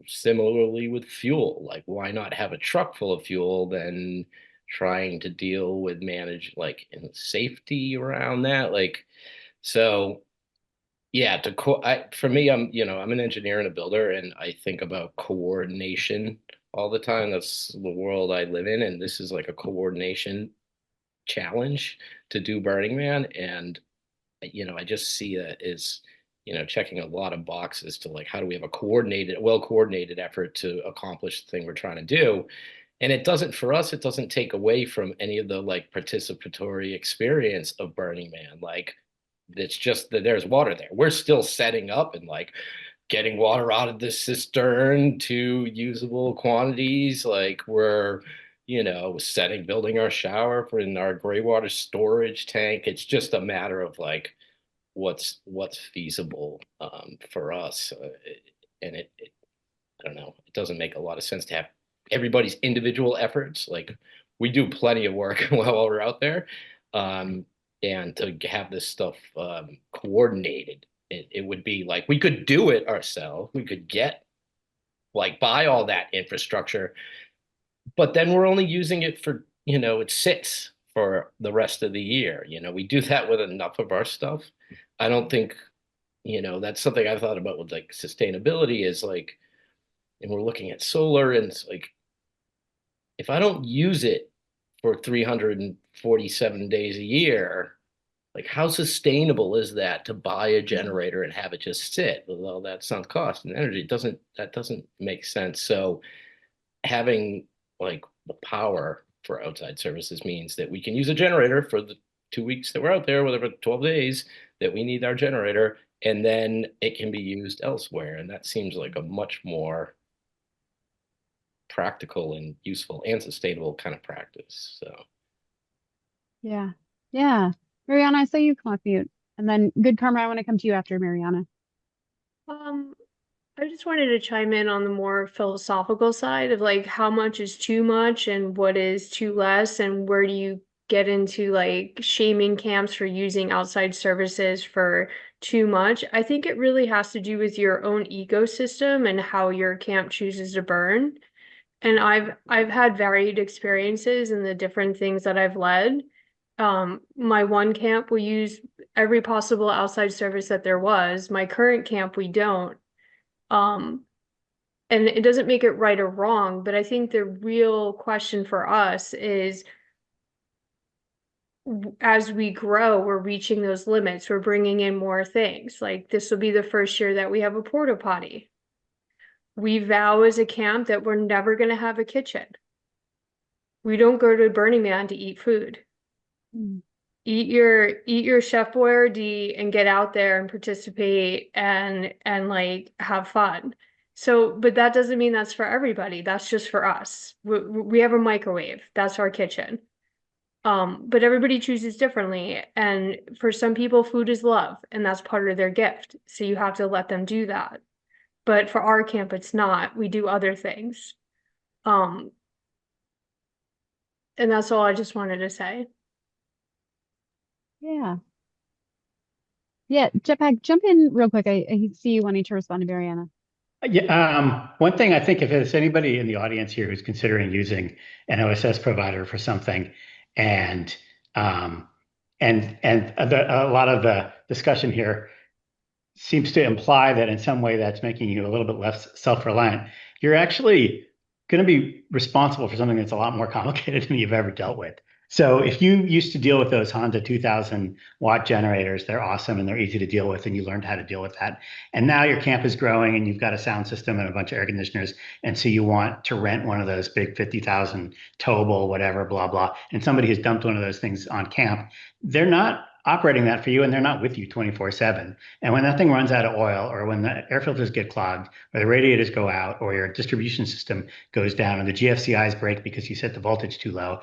Similarly with fuel, like why not have a truck full of fuel than trying to deal with manage like in safety around that? Like, so yeah, for me, I'm an engineer and a builder, and I think about coordination all the time. That's the world I live in, and this is like a coordination challenge to do Burning Man. And I just see that as checking a lot of boxes to like how do we have a well coordinated effort to accomplish the thing we're trying to do. And it doesn't, for us, it doesn't take away from any of the like participatory experience of Burning Man. Like it's just that there's water there. We're still setting up and like getting water out of the cistern to usable quantities. Like we're, building our shower for in our gray water storage tank. It's just a matter of like what's feasible for us. And I don't know, it doesn't make a lot of sense to have everybody's individual efforts. Like we do plenty of work while we're out there. And to have this stuff coordinated, it would be like we could do it ourselves. We could buy all that infrastructure, but then we're only using it for, it sits for the rest of the year. We do that with enough of our stuff. I don't think, that's something I've thought about with like sustainability is like, and we're looking at solar and it's like, if I don't use it for 347 days a year, like how sustainable is that to buy a generator and have it just sit with all that sunk cost and energy? That doesn't make sense. So having like the power for outside services means that we can use a generator for the 2 weeks that we're out there, whatever, 12 days that we need our generator, and then it can be used elsewhere. And that seems like a much more practical and useful and sustainable kind of practice. So Yeah. Yeah. Mariana, I saw you come off mute. And then good karma, I want to come to you after Mariana. I just wanted to chime in on the more philosophical side of like how much is too much and what is too less, and where do you get into like shaming camps for using outside services for too much. I think it really has to do with your own ecosystem and how your camp chooses to burn. And I've had varied experiences in the different things that I've led. My one camp, we use every possible outside service that there was. My current camp, we don't. And it doesn't make it right or wrong, but I think the real question for us is as we grow, we're reaching those limits. We're bringing in more things. Like this will be the first year that we have a porta potty. We vow as a camp that we're never going to have a kitchen. We don't go to Burning Man to eat food. Eat your Chef Boyardee and get out there and participate and like have fun. So, but that doesn't mean that's for everybody. That's just for us. We have a microwave. That's our kitchen. But everybody chooses differently. And for some people, food is love, and that's part of their gift. So you have to let them do that. But for our camp, it's not. We do other things. And that's all I just wanted to say. Yeah. Yeah, Jetpack, jump in real quick. I see you wanting to respond to Mariana. Yeah, one thing I think if there's anybody in the audience here who's considering using an OSS provider for something and and a lot of the discussion here seems to imply that in some way that's making you a little bit less self-reliant. You're actually going to be responsible for something that's a lot more complicated than you've ever dealt with. So if you used to deal with those Honda 2000 watt generators, they're awesome and they're easy to deal with, and you learned how to deal with that. And now your camp is growing and you've got a sound system and a bunch of air conditioners. And so you want to rent one of those big 50,000 towable, whatever, blah, blah. And somebody has dumped one of those things on camp. They're not operating that for you and they're not with you 24/7. And when that thing runs out of oil, or when the air filters get clogged, or the radiators go out, or your distribution system goes down, or the GFCIs break because you set the voltage too low,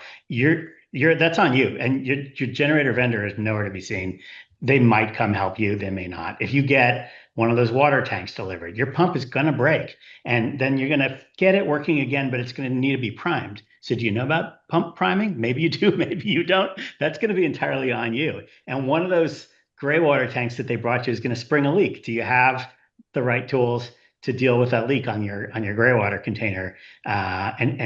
that's on you. And your generator vendor is nowhere to be seen. They might come help you, they may not. If you get one of those water tanks delivered, your pump is going to break, and then you're going to get it working again, but it's going to need to be primed. So do you know about pump priming? Maybe you do, maybe you don't. That's going to be entirely on you. And one of those gray water tanks that they brought you is going to spring a leak. Do you have the right tools to deal with that leak on your gray water container? And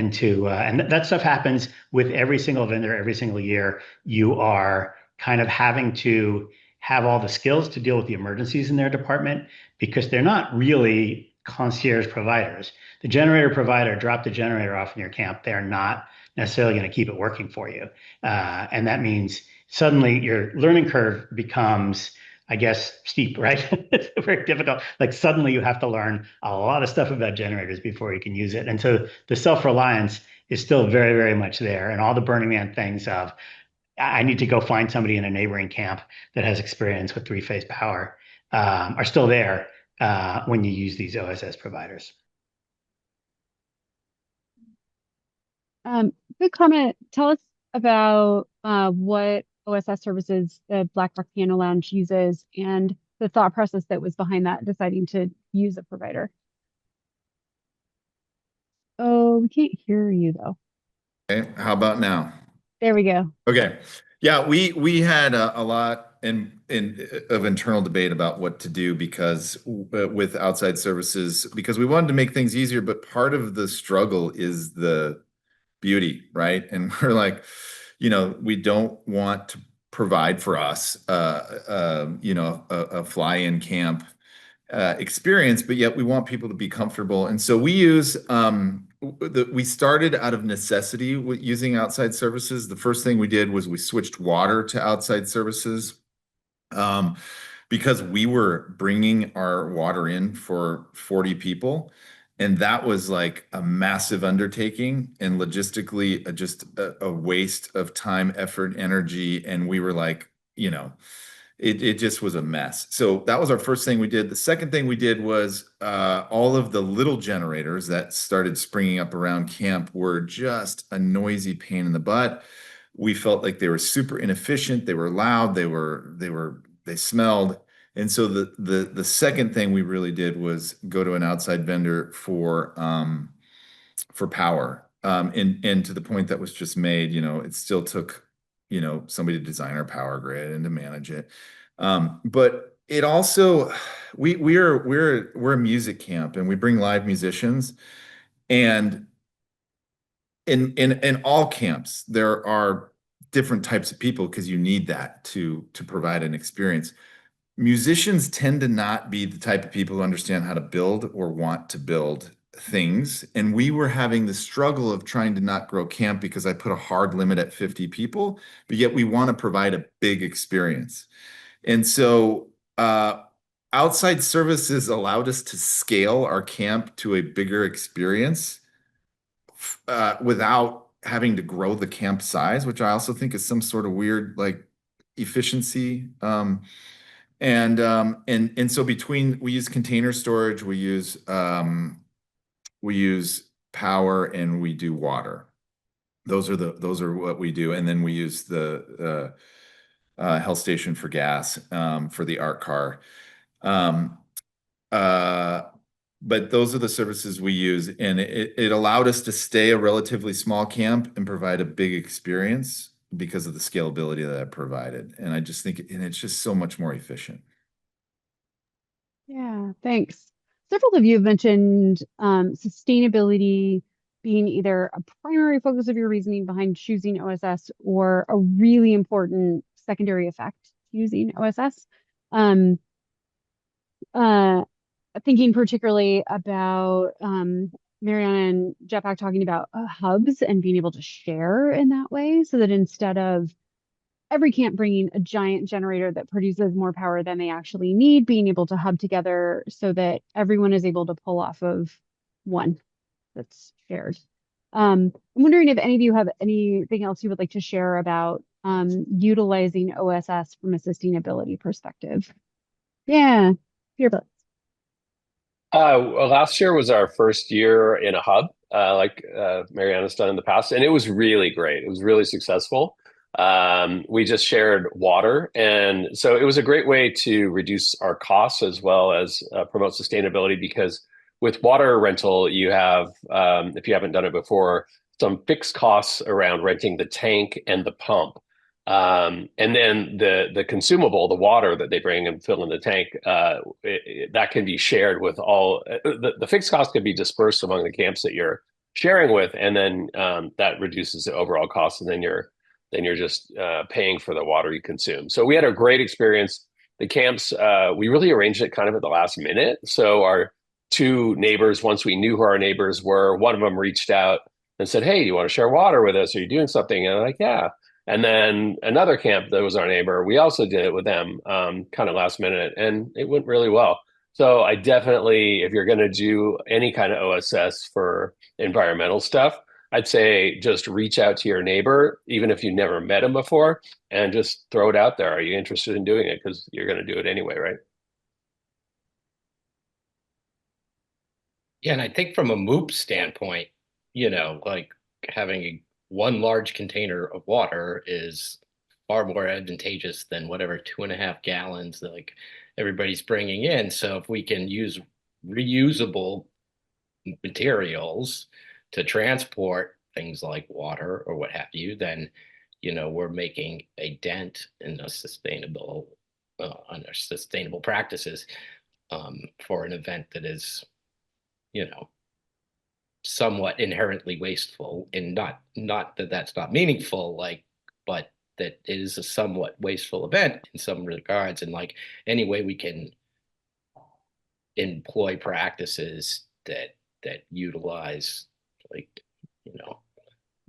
that stuff happens with every single vendor every single year. You are kind of having to have all the skills to deal with the emergencies in their department, because they're not really concierge providers. The generator provider dropped the generator off in your camp. They're not necessarily going to keep it working for you. And that means suddenly your learning curve becomes, I guess, steep, right? It's very difficult. Like suddenly you have to learn a lot of stuff about generators before you can use it. And so the self-reliance is still very, very much there. And all the Burning Man things of, I need to go find somebody in a neighboring camp that has experience with three-phase power, are still there when you use these OSS providers. Good comment. Tell us about what OSS services the Black Rock Piano Lounge uses and the thought process that was behind that, deciding to use a provider. Oh, we can't hear you though. Okay, how about now? There we go. Okay. Yeah, we had a lot of internal debate about what to do because with outside services, because we wanted to make things easier, but part of the struggle is the beauty, right? And we're like, we don't want to provide for us a fly-in camp experience, but yet we want people to be comfortable. And so we use we started out of necessity with using outside services. The first thing we did was we switched water to outside services because we were bringing our water in for 40 people. And that was like a massive undertaking and logistically just a waste of time, effort, energy. And we were like, it just was a mess. So that was our first thing we did. The second thing we did was all of the little generators that started springing up around camp were just a noisy pain in the butt. We felt like they were super inefficient. They were loud. They smelled. And so the second thing we really did was go to an outside vendor for power. And to the point that was just made, it still took somebody to design our power grid and to manage it. But it also, we're a music camp and we bring live musicians, and in all camps there are different types of people because you need that to provide an experience. Musicians tend to not be the type of people who understand how to build or want to build things. And we were having the struggle of trying to not grow camp because I put a hard limit at 50 people, but yet we want to provide a big experience. And so outside services allowed us to scale our camp to a bigger experience without having to grow the camp size, which I also think is some sort of weird like efficiency. And so we use container storage, we use power, and we do water. Those are what we do. And then we use the health station for gas for the ARC car. But those are the services we use, and it allowed us to stay a relatively small camp and provide a big experience because of the scalability that it provided. And I just think, and it's just so much more efficient. Yeah, thanks. Several of you have mentioned sustainability being either a primary focus of your reasoning behind choosing OSS or a really important secondary effect to using OSS. Um, uh, Thinking particularly about Mariana and Jetpack talking about hubs and being able to share in that way, so that instead of every camp bringing a giant generator that produces more power than they actually need, being able to hub together so that everyone is able to pull off of one that's shared. I'm wondering if any of you have anything else you would like to share about utilizing OSS from a sustainability perspective. Yeah, Peter Billis. Well, last year was our first year in a hub, like Mariana's done in the past, and it was really great. It was really successful. We just shared water, and so it was a great way to reduce our costs as well as promote sustainability. Because with water rental, you have, if you haven't done it before, some fixed costs around renting the tank and the pump. And then the consumable, the water that they bring and fill in the tank, that can be shared with all. The fixed cost can be dispersed among the camps that you're sharing with, and then that reduces the overall cost, and then you're just paying for the water you consume. So we had a great experience. The camps, we really arranged it kind of at the last minute. So our two neighbors, once we knew who our neighbors were, one of them reached out and said, "Hey, do you want to share water with us? Are you doing something?" And I'm like, "Yeah." And then another camp that was our neighbor, we also did it with them, kind of last minute, and it went really well. So I definitely, if you're going to do any kind of OSS for environmental stuff, I'd say just reach out to your neighbor, even if you never met him before, and just throw it out there. Are you interested in doing it? Because you're going to do it anyway, right? Yeah, and I think from a MOOP standpoint, like having one large container of water is far more advantageous than whatever 2.5 gallons that like everybody's bringing in. So if we can use reusable materials to transport things like water or what have you, then we're making a dent in a sustainable on our sustainable practices for an event that is somewhat inherently wasteful, and not that that's not meaningful, like, but that it is a somewhat wasteful event in some regards. And like any way we can employ practices that utilize, like,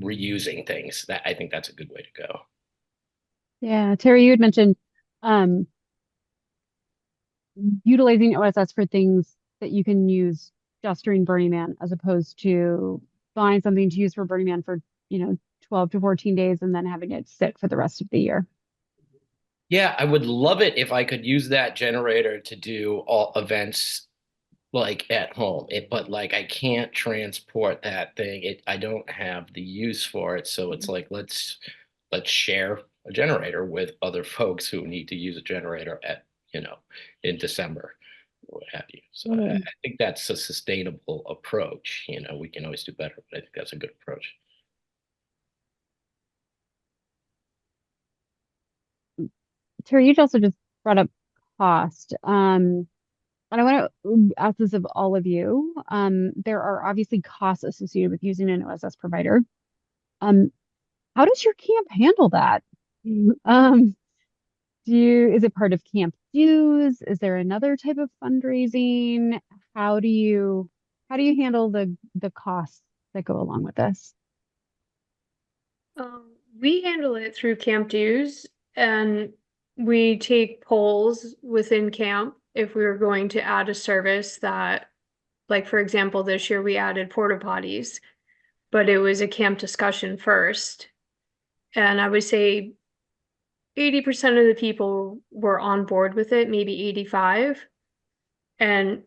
reusing things, that I think that's a good way to go. Yeah, Terry, you had mentioned um, utilizing OSS for things that you can use just during Burning Man, as opposed to buying something to use for Burning Man for, 12 to 14 days and then having it sit for the rest of the year. Yeah, I would love it if I could use that generator to do all events like at home. But like I can't transport that thing. I don't have the use for it. So it's like let's share a generator with other folks who need to use a generator in December or what have you. So I think that's a sustainable approach. We can always do better, but I think that's a good approach. Terry, you also just brought up cost. And I want to ask this of all of you. There are obviously costs associated with using an OSS provider. How does your camp handle that? Um, is it part of camp dues? Is there another type of fundraising? How do you handle the costs that go along with this? We handle it through camp dues, and we take polls within camp if we were going to add a service that, like, for example, this year we added porta potties, but it was a camp discussion first. And I would say 80% of the people were on board with it, maybe 85. And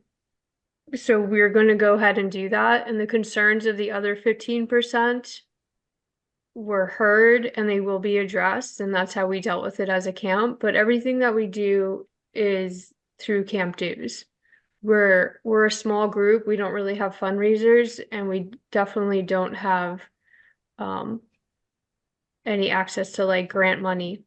so we're going to go ahead and do that. And the concerns of the other 15% were heard and they will be addressed. And that's how we dealt with it as a camp. But everything that we do is through camp dues. We're a small group. We don't really have fundraisers, and we definitely don't have any access to like grant money.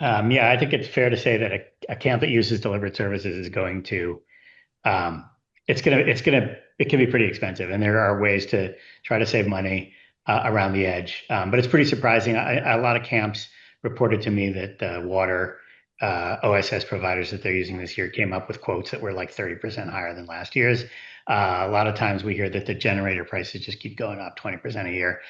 Yeah, I think it's fair to say that a camp that uses delivered services is going to it's gonna it can be pretty expensive, and there are ways to try to save money around the edge. But it's pretty surprising. A lot of camps reported to me that the water OSS providers that they're using this year came up with quotes that were like 30% higher than last year's. A lot of times we hear that the generator prices just keep going up 20% a year.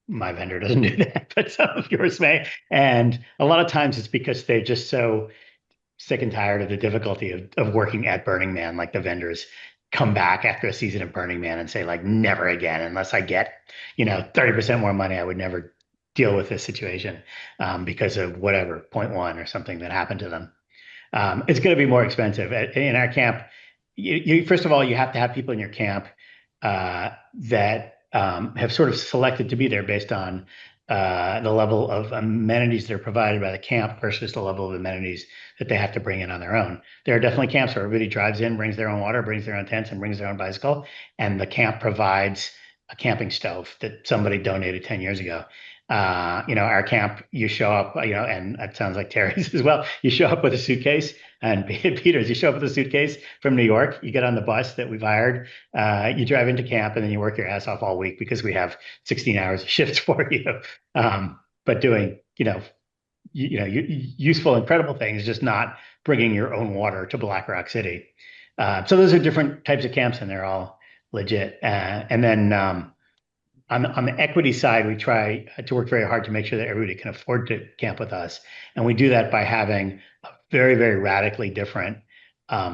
My vendor doesn't do that, but some of yours may. And a lot of times it's because they're just so sick and tired of the difficulty of working at Burning Man. Like the vendors come back after a season of Burning Man and say, like, never again, unless I get, 30% more money, I would never deal with this situation because of whatever, 0.1 or something that happened to them. It's going to be more expensive. In our camp, you first of all, you have to have people in your camp that have sort of selected to be there based on the level of amenities that are provided by the camp versus the level of amenities that they have to bring in on their own. There are definitely camps where everybody drives in, brings their own water, brings their own tents, and brings their own bicycle, and the camp provides a camping stove that somebody donated 10 years ago. Our camp, you show up, and it sounds like Terry's as well. You show up with a suitcase, and Peter's, you show up with a suitcase from New York, you get on the bus that we've hired, you drive into camp, and then you work your ass off all week because we have 16 hours of shifts for you. But doing, useful, incredible things, just not bringing your own water to Black Rock City. So those are different types of camps, and they're all legit. And then on the equity side, we try to work very hard to make sure that everybody can afford to camp with us. And we do that by having a very, very radically different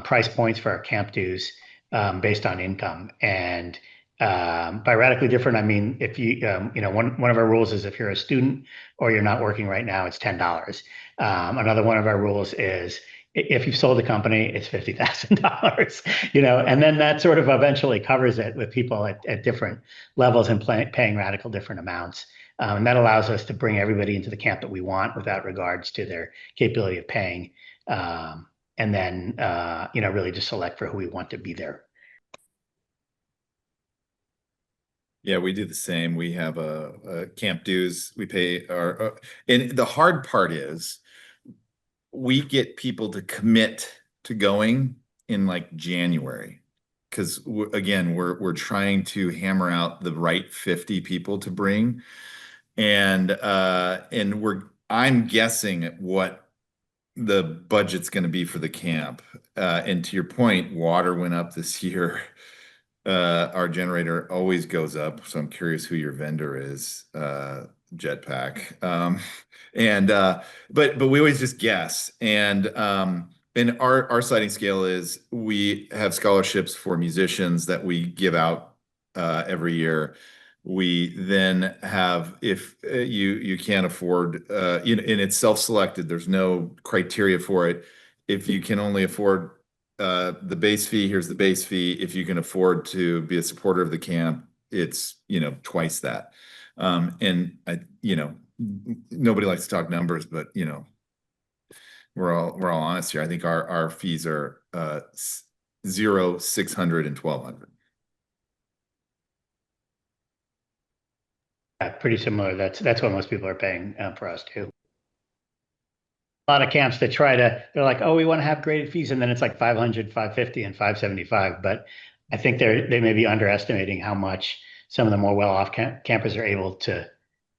price points for our camp dues based on income. And by radically different, I mean, if one of our rules is if you're a student or you're not working right now, it's $10. Another one of our rules is if you've sold a company, it's $50,000, and then that sort of eventually covers it with people at different levels and paying radical different amounts. And that allows us to bring everybody into the camp that we want without regards to their capability of paying. And then, really just select for who we want to be there. Yeah, we do the same. We have a camp dues. We pay and the hard part is we get people to commit to going in like January. Because again, we're trying to hammer out the right 50 people to bring. And I'm guessing at what the budget's going to be for the camp. And to your point, water went up this year. Our generator always goes up, so I'm curious who your vendor is, Jetpack. But we always just guess. And our sliding scale is we have scholarships for musicians that we give out every year. We then have, if you can't afford, and it's self-selected, there's no criteria for it. If you can only afford the base fee, here's the base fee. If you can afford to be a supporter of the camp, it's twice that. And nobody likes to talk numbers, but we're all honest here. I think our fees are 0, 600, and 1,200. Yeah, pretty similar. That's what most people are paying for us too. A lot of camps that they're like, oh, we want to have graded fees, and then it's like 500, 550, and 575. But I think they may be underestimating how much some of the more well-off campers are able to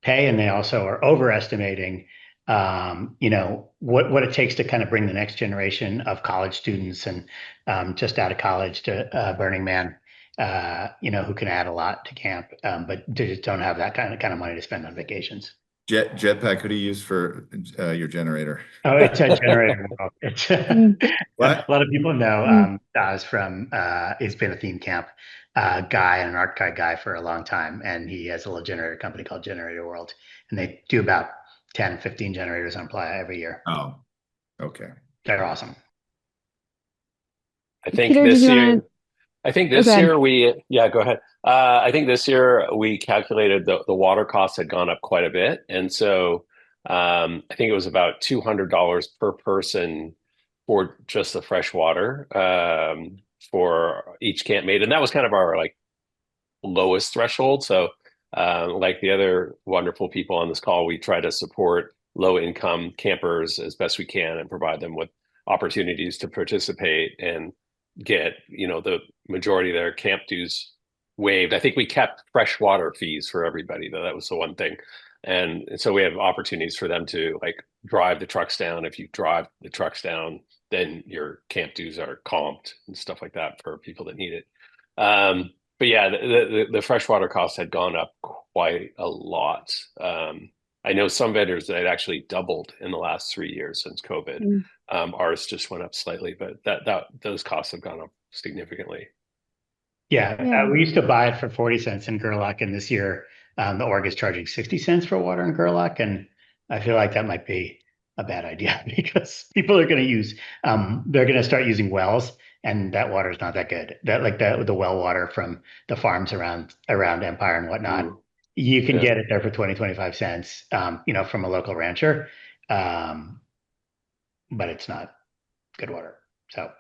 pay, and they also are overestimating, what it takes to kind of bring the next generation of college students and just out of college to Burning Man, who can add a lot to camp, but they just don't have that kind of money to spend on vacations. Jetpack, who do you use for your generator? Oh, it's a generator. What? A lot of people know Daz from he's been a theme camp guy and an art guy for a long time, and he has a little generator company called Generator World, and they do about 10, 15 generators on Playa every year. Oh, okay. They're awesome. I think Peter, this did you year. wanna- I think this Okay. year yeah, go ahead. I think this year we calculated the water costs had gone up quite a bit. And so I think it was about $200 per person for just the fresh water for each campmate. And that was kind of our like lowest threshold. So like the other wonderful people on this call, we try to support low income campers as best we can and provide them with opportunities to participate. And get, the majority of their camp dues waived. I think we kept freshwater fees for everybody, though. That was the one thing. And so we have opportunities for them to like drive the trucks down. If you drive the trucks down, then your camp dues are comped and stuff like that for people that need it. But yeah, the freshwater costs had gone up quite a lot. I know some vendors that had actually doubled in the last 3 years since COVID. Mm. Ours just went up slightly, but those costs have gone up significantly. Yeah, Yeah. we used to buy it for 40 cents in Gerlach, and this year the org is charging 60 cents for water in Gerlach, and I feel like that might be a bad idea because people are going to they're going to start using wells, and that water is not that good. The well water from the farms around Empire and whatnot, you can get it there for 20, 25 cents, from a local rancher, but it's not good water. So.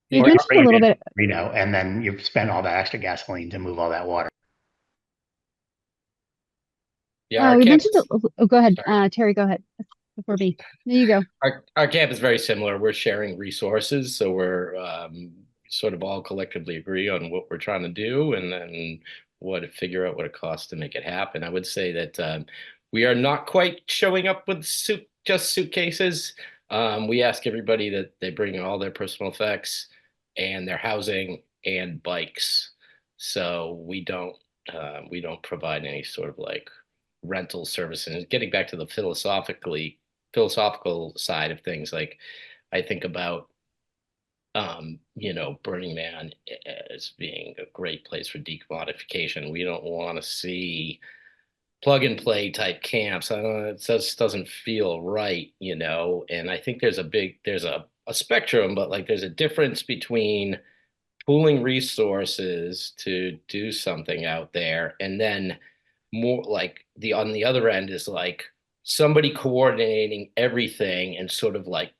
You Or mentioned a little bit. Reno, and then you've spent all that extra gasoline to move all that water. Yeah, We mentioned. Go ahead, Terry. Go ahead before me. There you go. Our camp is very similar. We're sharing resources, so we're sort of all collectively agree on what we're trying to do, and then figure out what it costs to make it happen. I would say that we are not quite showing up with just suitcases. We ask everybody that they bring all their personal effects and their housing and bikes. So we don't provide any sort of like rental service. And getting back to the philosophical side of things, like I think about Burning Man as being a great place for decommodification. We don't want to see plug and play type camps. I don't know, it just doesn't feel right, and I think there's a spectrum, but like there's a difference between pooling resources to do something out there, and then more like on the other end is like somebody coordinating everything and sort of like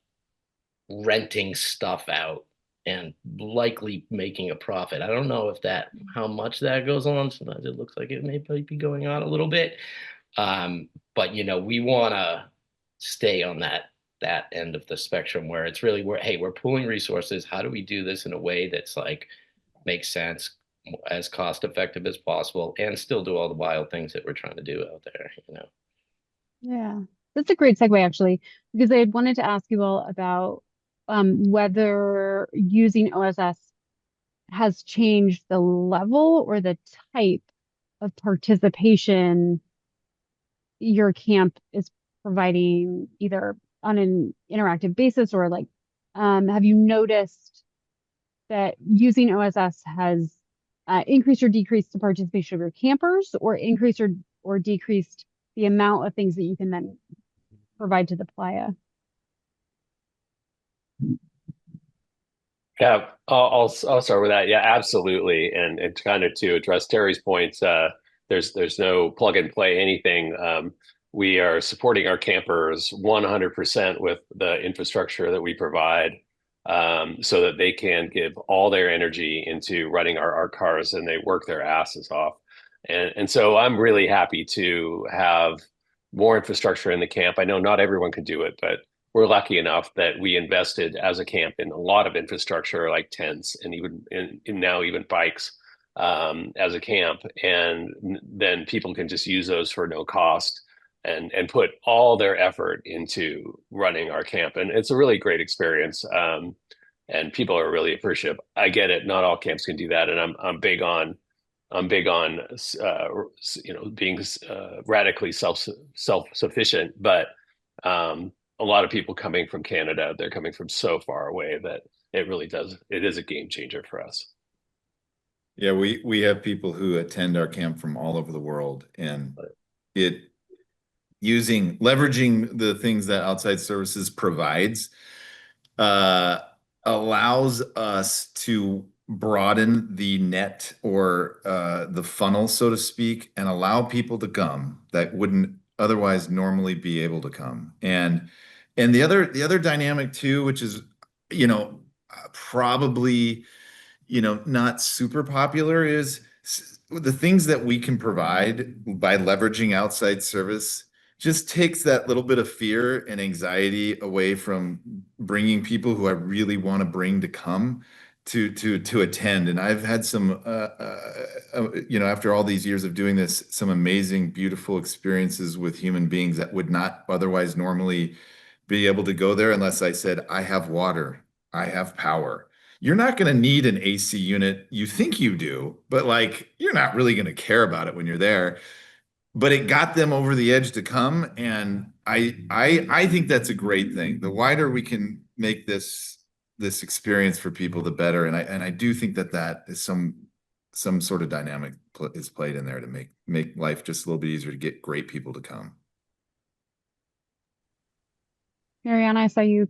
renting stuff out and likely making a profit. I don't know how much that goes on. Sometimes it looks like it may be going on a little bit. But we want to stay on that end of the spectrum where it's really we're pooling resources. How do we do this in a way that's like makes sense, as cost effective as possible, and still do all the wild things that we're trying to do out there, Yeah, that's a great segue actually, because I had wanted to ask you all about whether using OSS has changed the level or the type of participation your camp is providing, either on an interactive basis or like, have you noticed that using OSS has increased or decreased the participation of your campers, or increased or decreased the amount of things that you can then provide to the playa? Yeah, I'll start with that. Yeah, absolutely. And kind of to address Terry's points, there's no plug and play anything. We are supporting our campers 100% with the infrastructure that we provide, so that they can give all their energy into running our cars, and they work their asses off. And so I'm really happy to have more infrastructure in the camp. I know not everyone can do it, but we're lucky enough that we invested as a camp in a lot of infrastructure like tents and now even bikes as a camp. And then people can just use those for no cost and put all their effort into running our camp. And it's a really great experience. And people are really appreciative. I get it. Not all camps can do that. And I'm big on being radically self-sufficient, but a lot of people coming from Canada, they're coming from so far away that it is a game changer for us. Yeah, we have people who attend our camp from all over the world, and leveraging the things that outside services provides allows us to broaden the net, or the funnel, so to speak, and allow people to come that wouldn't otherwise normally be able to come. And the other dynamic too, which is probably not super popular, is the things that we can provide by leveraging outside service just takes that little bit of fear and anxiety away from bringing people who I really want to bring to come to attend. And I've had some, after all these years of doing this, some amazing, beautiful experiences with human beings that would not otherwise normally be able to go there unless I said, I have water, I have power. You're not going to need an AC unit. You think you do, but like, you're not really going to care about it when you're there. But it got them over the edge to come, and I think that's a great thing. The wider we can make this experience for people, the better. And I do think that is some sort of dynamic is played in there to make life just a little bit easier to get great people to come. Mariana, I saw you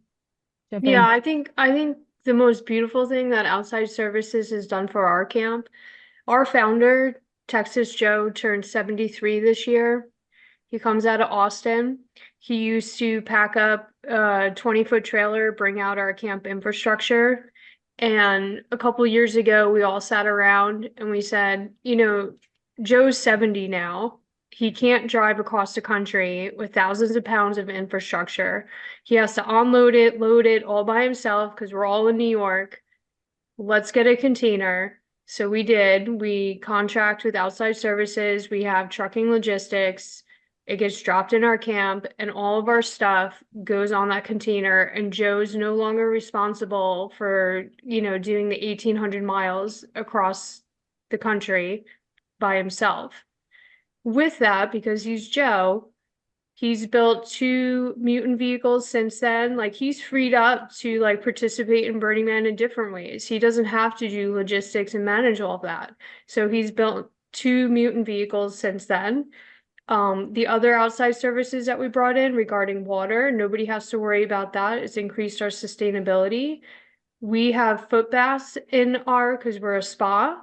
jump Yeah, in. I think the most beautiful thing that outside services has done for our camp, our founder, Texas Joe, turned 73 this year. He comes out of Austin. He used to pack up a 20-foot trailer, bring out our camp infrastructure. And a couple years ago, we all sat around and we said, Joe's 70 now. He can't drive across the country with thousands of pounds of infrastructure. He has to unload it, load it all by himself because we're all in New York. Let's get a container. So we did. We contract with outside services. We have trucking logistics. It gets dropped in our camp, and all of our stuff goes on that container. And Joe's no longer responsible for, doing the 1,800 miles across the country by himself. With that, because he's Joe, he's built 2 mutant vehicles since then. Like, he's freed up to like participate in Burning Man in different ways. He doesn't have to do logistics and manage all of that. So he's built 2 mutant vehicles since then. The other outside services that we brought in regarding water, nobody has to worry about that. It's increased our sustainability. We have foot baths in because we're a spa.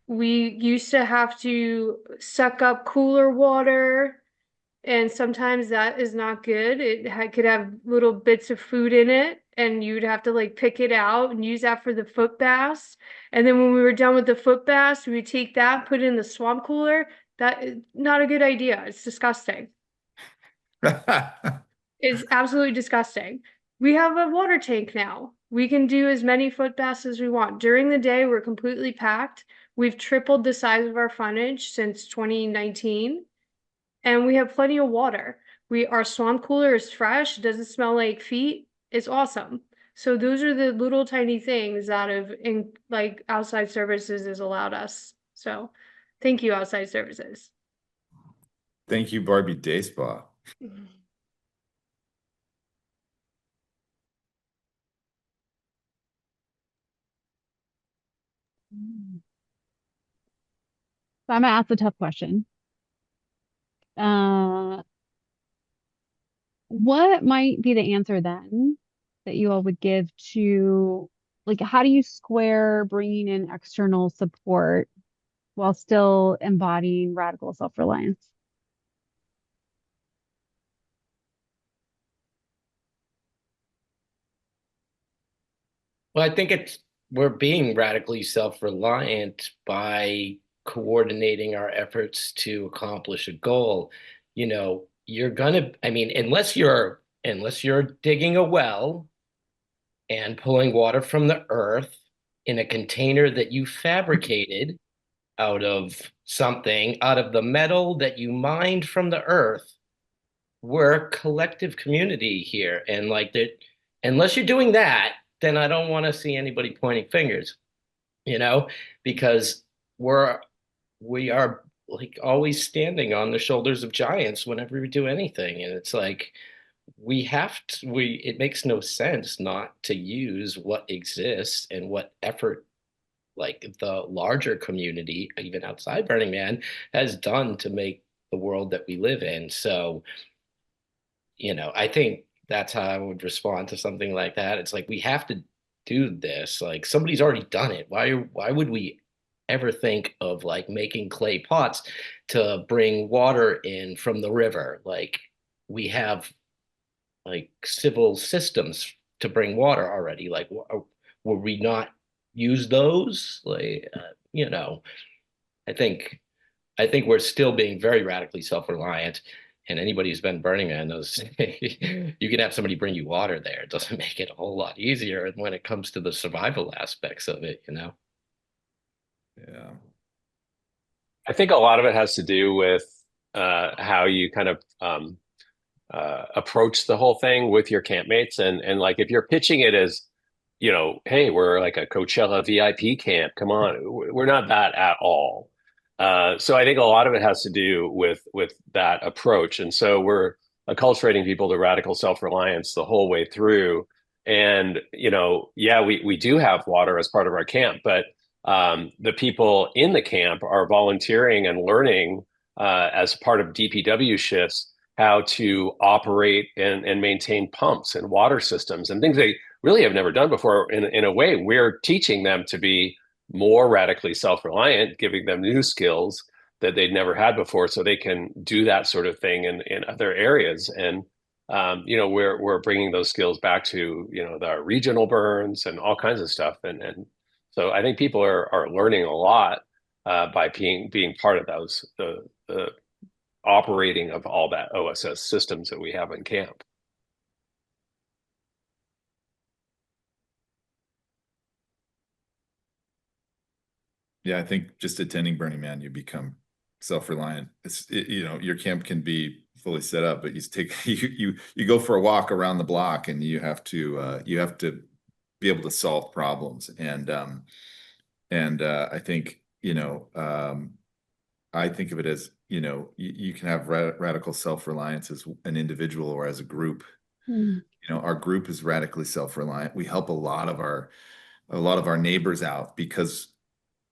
We used to have to suck up cooler water, and sometimes that is not good. It could have little bits of food in it, and you'd have to like pick it out and use that for the foot baths. And then when we were done with the foot baths, we would take that, put it in the swamp cooler. That is not a good idea. It's disgusting. It's absolutely disgusting. We have a water tank now. We can do as many foot baths as we want. During the day, we're completely packed. We've tripled the size of our frontage since 2019, and we have plenty of water. Our swamp cooler is fresh, it doesn't smell like feet. It's awesome. So those are the little tiny things that have like outside services has allowed us. So thank you, outside services. Thank you, Barbie Day Spa. So I'm gonna ask a tough question. What might be the answer then that you all would give to, like, how do you square bringing in external support while still embodying radical self-reliance? Well, I think we're being radically self-reliant by coordinating our efforts to accomplish a goal. Unless you're digging a well and pulling water from the earth in a container that you fabricated out of the metal that you mined from the earth, we're a collective community here. And like that, unless you're doing that, then I don't want to see anybody pointing fingers, because we are like always standing on the shoulders of giants whenever we do anything. And it's like, it makes no sense not to use what exists and what effort like the larger community, even outside Burning Man, has done to make the world that we live in. So, I think that's how I would respond to something like that. It's like, we have to do this. Like, somebody's already done it. Why would we ever think of like making clay pots to bring water in from the river? Like, we have like civil systems to bring water already. Like, will we not use those? Like, I think we're still being very radically self-reliant. And anybody who's been Burning Man knows you can have somebody bring you water there. It doesn't make it a whole lot easier when it comes to the survival aspects of it, you know? Yeah. I think a lot of it has to do with how you kind of approach the whole thing with your campmates, and like if you're pitching it as, you know, hey, we're like a Coachella VIP camp. Come on, we're not that at all. So I think a lot of it has to do with that approach, and so we're acculturating people to radical self-reliance the whole way through. And you know, yeah, we do have water as part of our camp, but the people in the camp are volunteering and learning as part of DPW shifts how to operate and maintain pumps and water systems and things they really have never done before. In a way, we're teaching them to be more radically self-reliant, giving them new skills that they'd never had before, so they can do that sort of thing in other areas. And you know, we're bringing those skills back to, you know, the regional burns and all kinds of stuff. And so I think people are learning a lot by being part of those the operating of all that OSS systems that we have in camp. Yeah, I think just attending Burning Man, you become self-reliant. You know, your camp can be fully set up, but you go for a walk around the block, and you have to be able to solve problems. And I think, you know, I think of it as, you know, you can have radical self-reliance as an individual or as a group. You know, our group is radically self-reliant. We help a lot of our neighbors out because,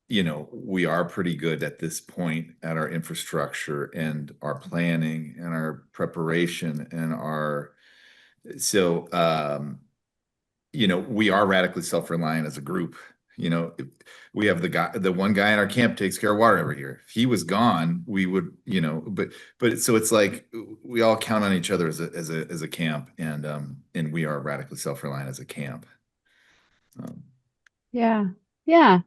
you know, we are pretty good at this point at our infrastructure and our planning and our preparation and you know, we are radically self-reliant as a group. You know, we have the one guy in our camp takes care of water every year. If he was gone, we would, you know, but so it's like we all count on each other as a camp, and we are radically self-reliant as a camp. Yeah. Yeah.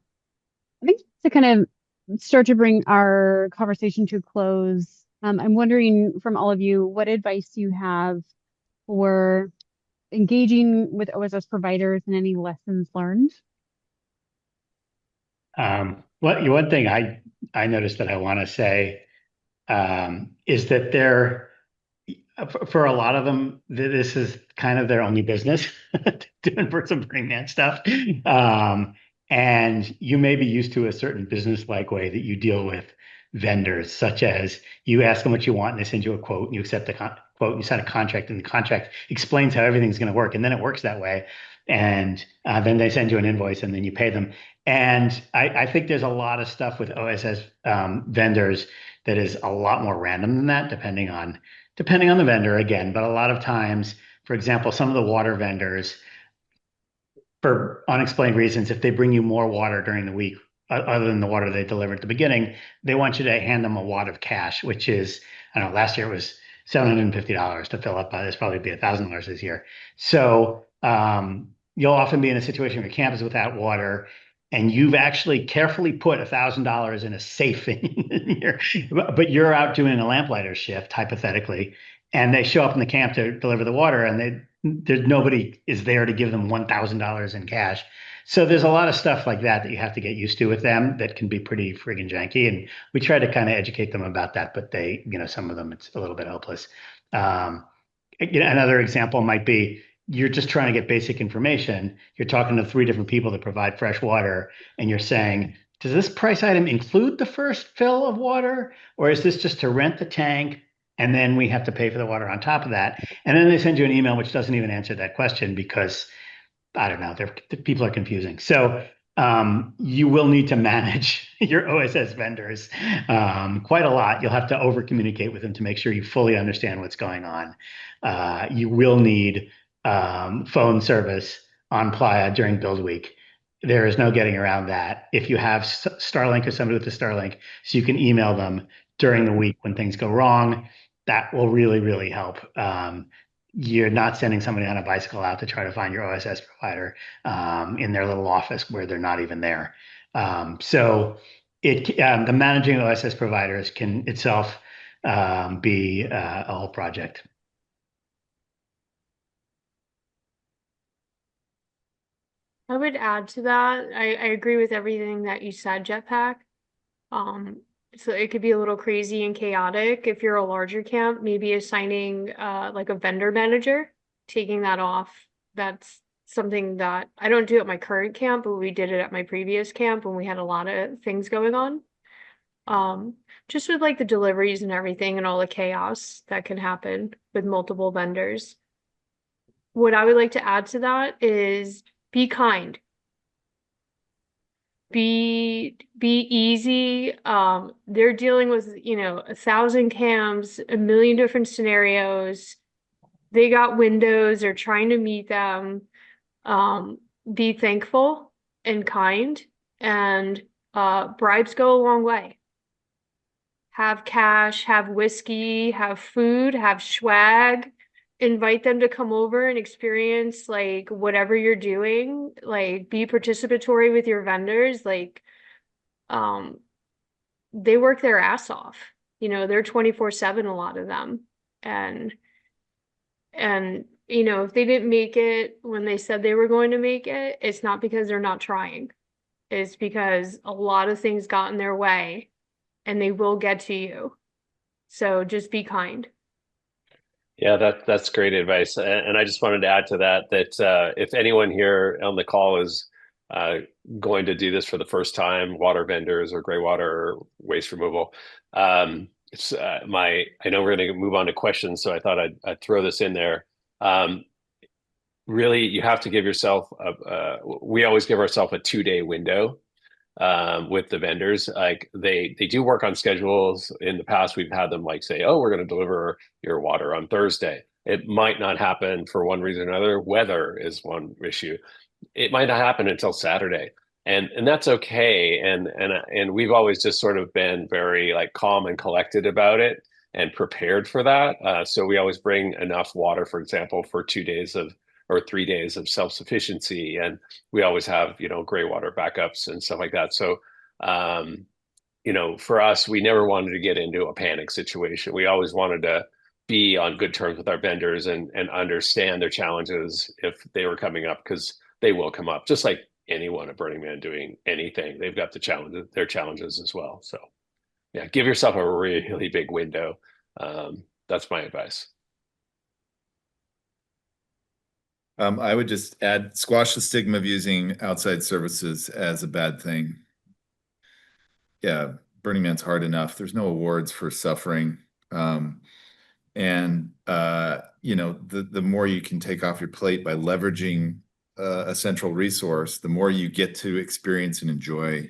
I think to kind of start to bring our conversation to a close, I'm wondering from all of you, what advice do you have for engaging with OSS providers and any lessons learned? One thing I noticed that I want to say is that for a lot of them, this is kind of their only business doing some Burning Man stuff. And you may be used to a certain business-like way that you deal with vendors, such as you ask them what you want and they send you a quote and you accept the quote, you sign a contract and the contract explains how everything's going to work. And then it works that way. And then they send you an invoice and then you pay them. And I think there's a lot of stuff with OSS vendors that is a lot more random than that, depending on the vendor again. But a lot of times, for example, some of the water vendors, for unexplained reasons, if they bring you more water during the week, other than the water they delivered at the beginning, they want you to hand them a wad of cash, which is, I don't know, last year it was $750 to fill up. It's probably be $1,000 this year. So you'll often be in a situation where your camp is without water, and you've actually carefully put $1,000 in a safe in here, but you're out doing a lamplighter shift, hypothetically, and they show up in the camp to deliver the water, and there's nobody is there to give them $1,000 in cash. So there's a lot of stuff like that you have to get used to with them that can be pretty friggin' janky. And we try to kind of educate them about that, but they, you know, some of them, it's a little bit hopeless. You know, another example might be you're just trying to get basic information. You're talking to 3 different people that provide fresh water, and you're saying, does this price item include the first fill of water? Or is this just to rent the tank and then we have to pay for the water on top of that? And then they send you an email which doesn't even answer that question because, I don't know, the people are confusing. So you will need to manage your OSS vendors quite a lot. You'll have to over communicate with them to make sure you fully understand what's going on. You will need phone service on Playa during build week. There is no getting around that. If you have Starlink or somebody with the Starlink, so you can email them during the week when things go wrong, that will really, really help. You're not sending somebody on a bicycle out to try to find your OSS provider in their little office where they're not even there. So the managing OSS providers can itself be a whole project. I would add to that. I agree with everything that you said, Jetpack. So it could be a little crazy and chaotic if you're a larger camp, maybe assigning like a vendor manager, taking that off. That's something that I don't do at my current camp, but we did it at my previous camp when we had a lot of things going on. Just with like the deliveries and everything and all the chaos that can happen with multiple vendors. What I would like to add to that is be kind. Be easy. They're dealing with, 1,000 cams, a million different scenarios. They got windows, they're trying to meet them. Be thankful and kind, and bribes go a long way. Have cash, have whiskey, have food, have swag. Invite them to come over and experience like whatever you're doing. Like be participatory with your vendors. Like they work their ass off. They're 24/7, a lot of them. And if they didn't make it when they said they were going to make it, it's not because they're not trying. It's because a lot of things got in their way, and they will get to you. So just be kind. Yeah, that's great advice. And I just wanted to add to that if anyone here on the call is going to do this for the first time, water vendors or gray water or waste removal, it's I know we're going to move on to questions, so I thought I'd throw this in there. Really, you have to give yourself we always give ourselves a 2-day window with the vendors. Like they do work on schedules. In the past, we've had them like say, oh, we're going to deliver your water on Thursday. It might not happen for one reason or another. Weather is one issue. It might not happen until Saturday. And that's okay. And we've always just sort of been very like calm and collected about it and prepared for that. So we always bring enough water, for example, for 2 days of or 3 days of self-sufficiency. And we always have, gray water backups and stuff like that. So, for us, we never wanted to get into a panic situation. We always wanted to be on good terms with our vendors and understand their challenges if they were coming up, because they will come up, just like anyone at Burning Man doing anything. They've got their challenges as well. So yeah, give yourself a really big window. That's my advice. I would just add, squash the stigma of using outside services as a bad thing. Yeah, Burning Man's hard enough. There's no awards for suffering. The more you can take off your plate by leveraging a central resource, the more you get to experience and enjoy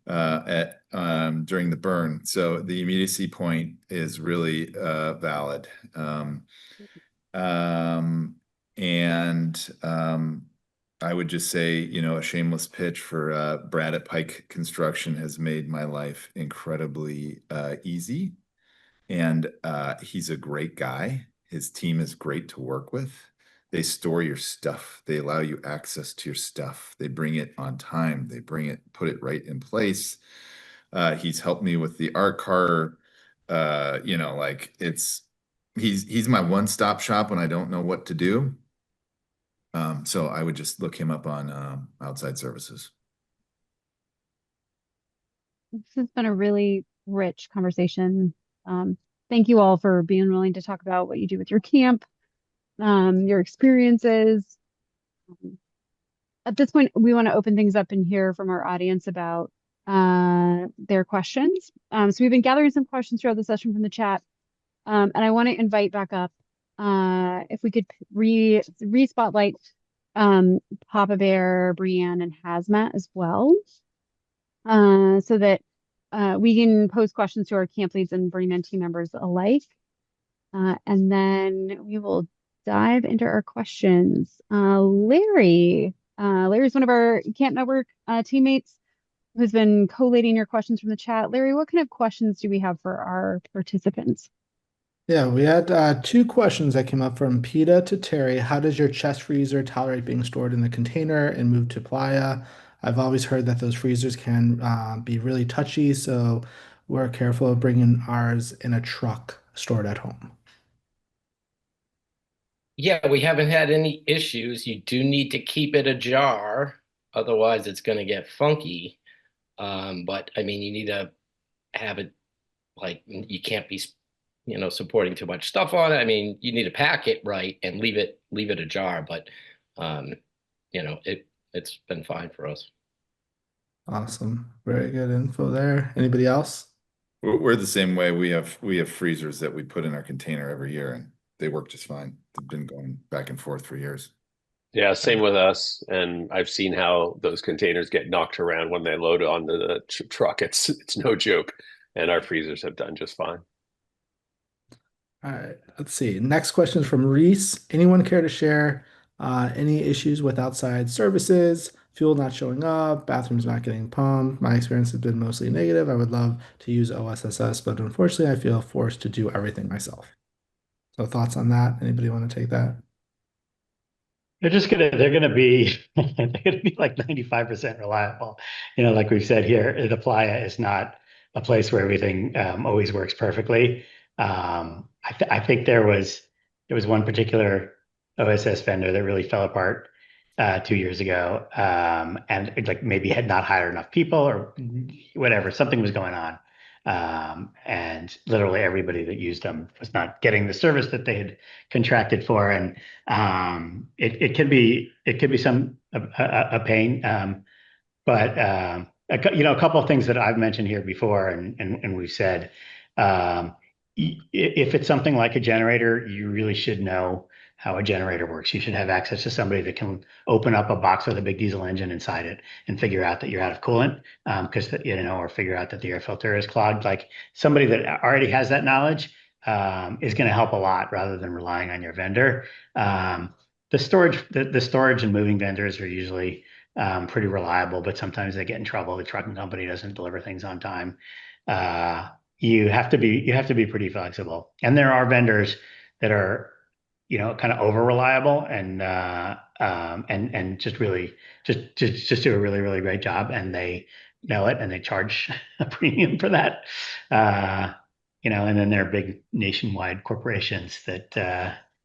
during the burn. So the immediacy point is really valid. I would just say, a shameless pitch for Brad at Pike Construction has made my life incredibly easy. And he's a great guy. His team is great to work with. They store your stuff. They allow you access to your stuff. They bring it on time. They put it right in place. He's helped me with the art car. He's my one-stop shop when I don't know what to do. So I would just look him up on outside services. This has been a really rich conversation. Thank you all for being willing to talk about what you do with your camp, your experiences. At this point, we want to open things up and hear from our audience about their questions. So we've been gathering some questions throughout the session from the chat. And I want to invite back up if we could re-spotlight Papa Bear, Brienne, and Hazmat as well, so that we can pose questions to our camp leads and Burning Man team members alike. And then we will dive into our questions. Larry's one of our Camp Network teammates who's been collating your questions from the chat. Larry, what kind of questions do we have for our participants? Yeah, we had 2 questions that came up from PETA to Terry. How does your chest freezer tolerate being stored in the container and moved to playa? I've always heard that those freezers can be really touchy. So we're careful of bringing ours in a truck stored at home. Yeah, we haven't had any issues. You do need to keep it ajar, otherwise it's going to get funky. But I mean, you need to have it like you can't be, supporting too much stuff on it. I mean, you need to pack it right and leave it ajar. But it's been fine for us. Awesome. Very good info there. Anybody else? We're the same way. We have freezers that we put in our container every year, and they work just fine. They've been going back and forth for years. Yeah, same with us. And I've seen how those containers get knocked around when they load onto the truck. It's no joke. And our freezers have done just fine. All right, let's see. Next question is from Reese. Anyone care to share any issues with outside services, fuel not showing up, bathrooms not getting pumped? My experience has been mostly negative. I would love to use OSSS, but unfortunately, I feel forced to do everything myself. So thoughts on that? Anybody want to take that? They're gonna be they're gonna be like 95% reliable. Like we've said here, the playa is not a place where everything always works perfectly. I think there was one particular OSS vendor that really fell apart 2 years ago, and like maybe had not hired enough people or whatever, something was going on. And literally everybody that used them was not getting the service that they had contracted for, and it can be a pain. But a couple of things that I've mentioned here before, and we've said, if it's something like a generator, you really should know how a generator works. You should have access to somebody that can open up a box with a big diesel engine inside it and figure out that you're out of coolant, or figure out that the air filter is clogged. Like somebody that already has that knowledge is going to help a lot rather than relying on your vendor. The storage and moving vendors are usually pretty reliable, but sometimes they get in trouble. The trucking company doesn't deliver things on time. You have to be pretty flexible. And there are vendors that are, kind of over reliable and just really just do a really, really great job, and they know it and they charge a premium for that. And then there are big nationwide corporations that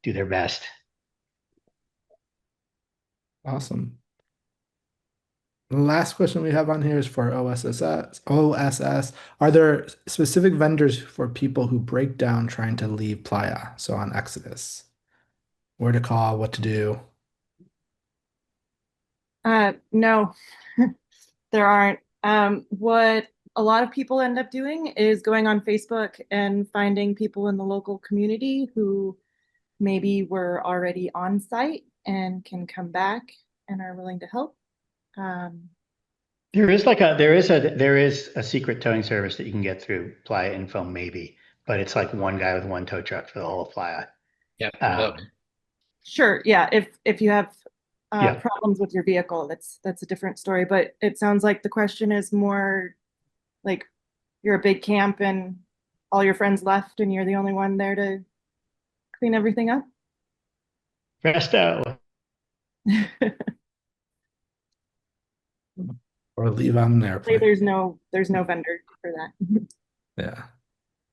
do their best. Awesome. The last question we have on here is for OSS. Are there specific vendors for people who break down trying to leave Playa? So on Exodus, where to call, what to do? No, there aren't. What a lot of people end up doing is going on Facebook and finding people in the local community who maybe were already on site and can come back and are willing to help. There is a secret towing service that you can get through Playa Info, maybe, but it's like one guy with one tow truck for the whole of Playa. Yeah. Sure. Yeah. If you have Yeah. problems with your vehicle, that's a different story. But it sounds like the question is more like you're a big camp and all your friends left and you're the only one there to clean everything up. Presto. Or leave on an airplane. There's no vendor for that. Yeah.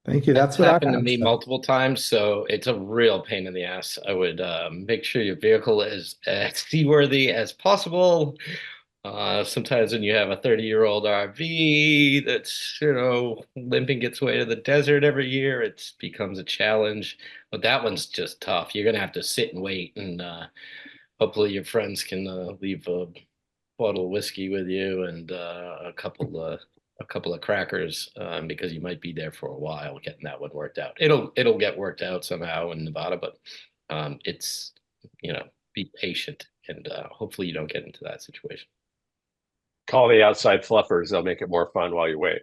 Thank you. That's It's what I happened to have, me so. multiple times, so it's a real pain in the ass. I would make sure your vehicle is as seaworthy as possible. Sometimes when you have a 30-year-old RV that's, limping its way to the desert every year, it becomes a challenge. But that one's just tough. You're gonna have to sit and wait, and hopefully your friends can leave a bottle of whiskey with you and a couple of crackers, because you might be there for a while getting that one worked out. It'll get worked out somehow in Nevada, but it's be patient, and hopefully you don't get into that situation. Call the outside fluffers. They'll make it more fun while you wait.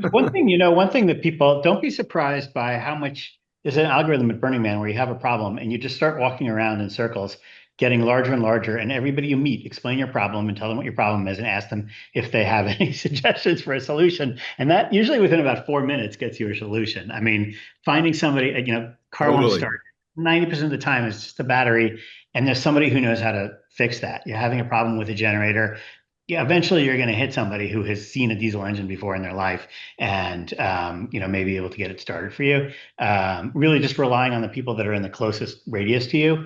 One thing that people don't be surprised by how much there's an algorithm at Burning Man where you have a problem and you just start walking around in circles, getting larger and larger, and everybody you meet, explain your problem and tell them what your problem is and ask them if they have any suggestions for a solution. And that usually within about 4 minutes gets you a solution. I mean, finding somebody, car won't Totally. start. 90% of the time it's just the battery, and there's somebody who knows how to fix that. You're having a problem with a generator. Yeah, eventually you're going to hit somebody who has seen a diesel engine before in their life and, may be able to get it started for you. Really just relying on the people that are in the closest radius to you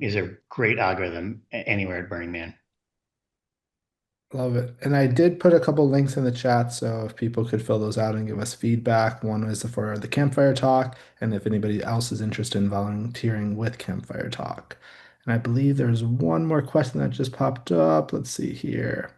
is a great algorithm anywhere at Burning Man. Love it. And I did put a couple links in the chat, so if people could fill those out and give us feedback. One is for the Campfire Talk, and if anybody else is interested in volunteering with Campfire Talk. And I believe there's one more question that just popped up. Let's see here.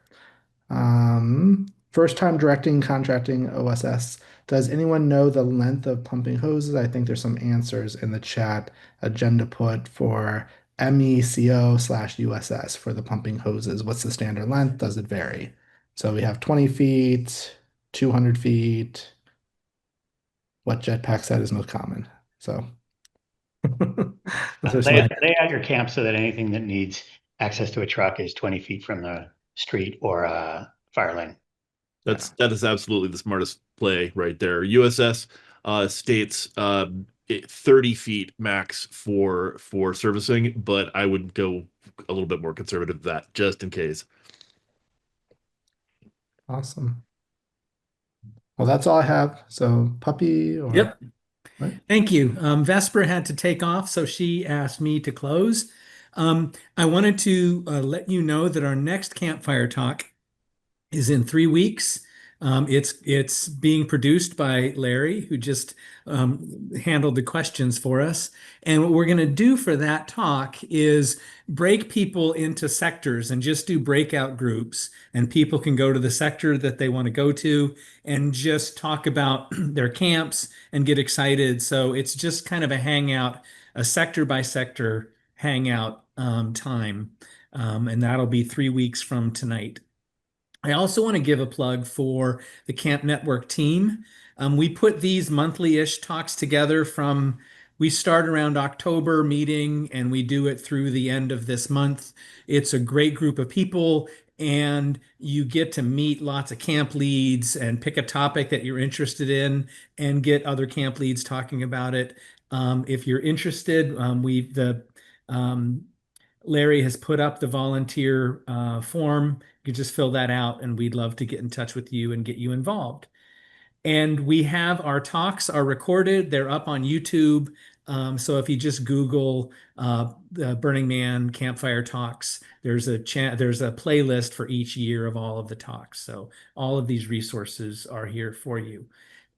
First time directing contracting OSS. Does anyone know the length of pumping hoses? I think there's some answers in the chat. Agenda put for MECO/USS for the pumping hoses. What's the standard length? Does it vary? So we have 20 feet, 200 feet. What jetpack set is most common? So those are some Lay out your camp so that anything that needs access to a truck is 20 feet from the street or a fire lane. That is absolutely the smartest play right there. USS states 30 feet max for servicing, but I would go a little bit more conservative than that just in case. awesome. Well, that's all I have. So Puppy or Yep. Right. Thank you. Vesper had to take off, so she asked me to close. I wanted to let you know that our next Campfire Talk is in 3 weeks. It's being produced by Larry, who just handled the questions for us. And what we're going to do for that talk is break people into sectors and just do breakout groups. And people can go to the sector that they want to go to and just talk about their camps and get excited. So it's just kind of a hangout, a sector by sector hangout time. And that'll be 3 weeks from tonight. I also want to give a plug for the Camp Network team. We put these monthly-ish talks together we start around October meeting and we do it through the end of this month. It's a great group of people and you get to meet lots of camp leads and pick a topic that you're interested in and get other camp leads talking about it. If you're interested, Larry has put up the volunteer form. You can just fill that out and we'd love to get in touch with you and get you involved. And we have our talks are recorded. They're up on YouTube. So if you just Google the Burning Man Campfire Talks, there's a playlist for each year of all of the talks. So all of these resources are here for you.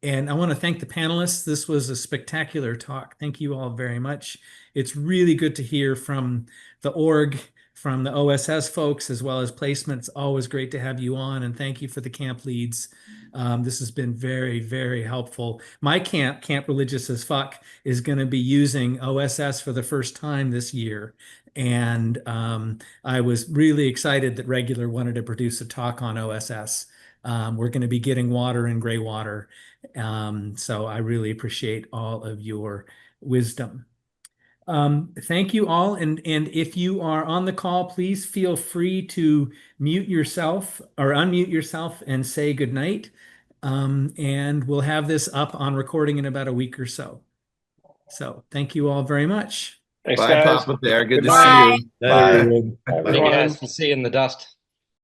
And I want to thank the panelists. This was a spectacular talk. Thank you all very much. It's really good to hear from the org, from the OSS folks, as well as placements. Always great to have you on, and thank you for the camp leads. This has been very, very helpful. My Camp Religious as Fuck, is going to be using OSS for the first time this year. And I was really excited that Regular wanted to produce a talk on OSS. We're going to be getting water in gray water. So I really appreciate all of your wisdom. Thank you all. And if you are on the call, please feel free to mute yourself or unmute yourself and say goodnight. And we'll have this up on recording in about a week or so. So thank you all very much. Thanks, Bye, guys. Papa Bear. Good to Goodbye. see you. Bye. Bye, Thank you everyone. guys. We'll see you in the dust.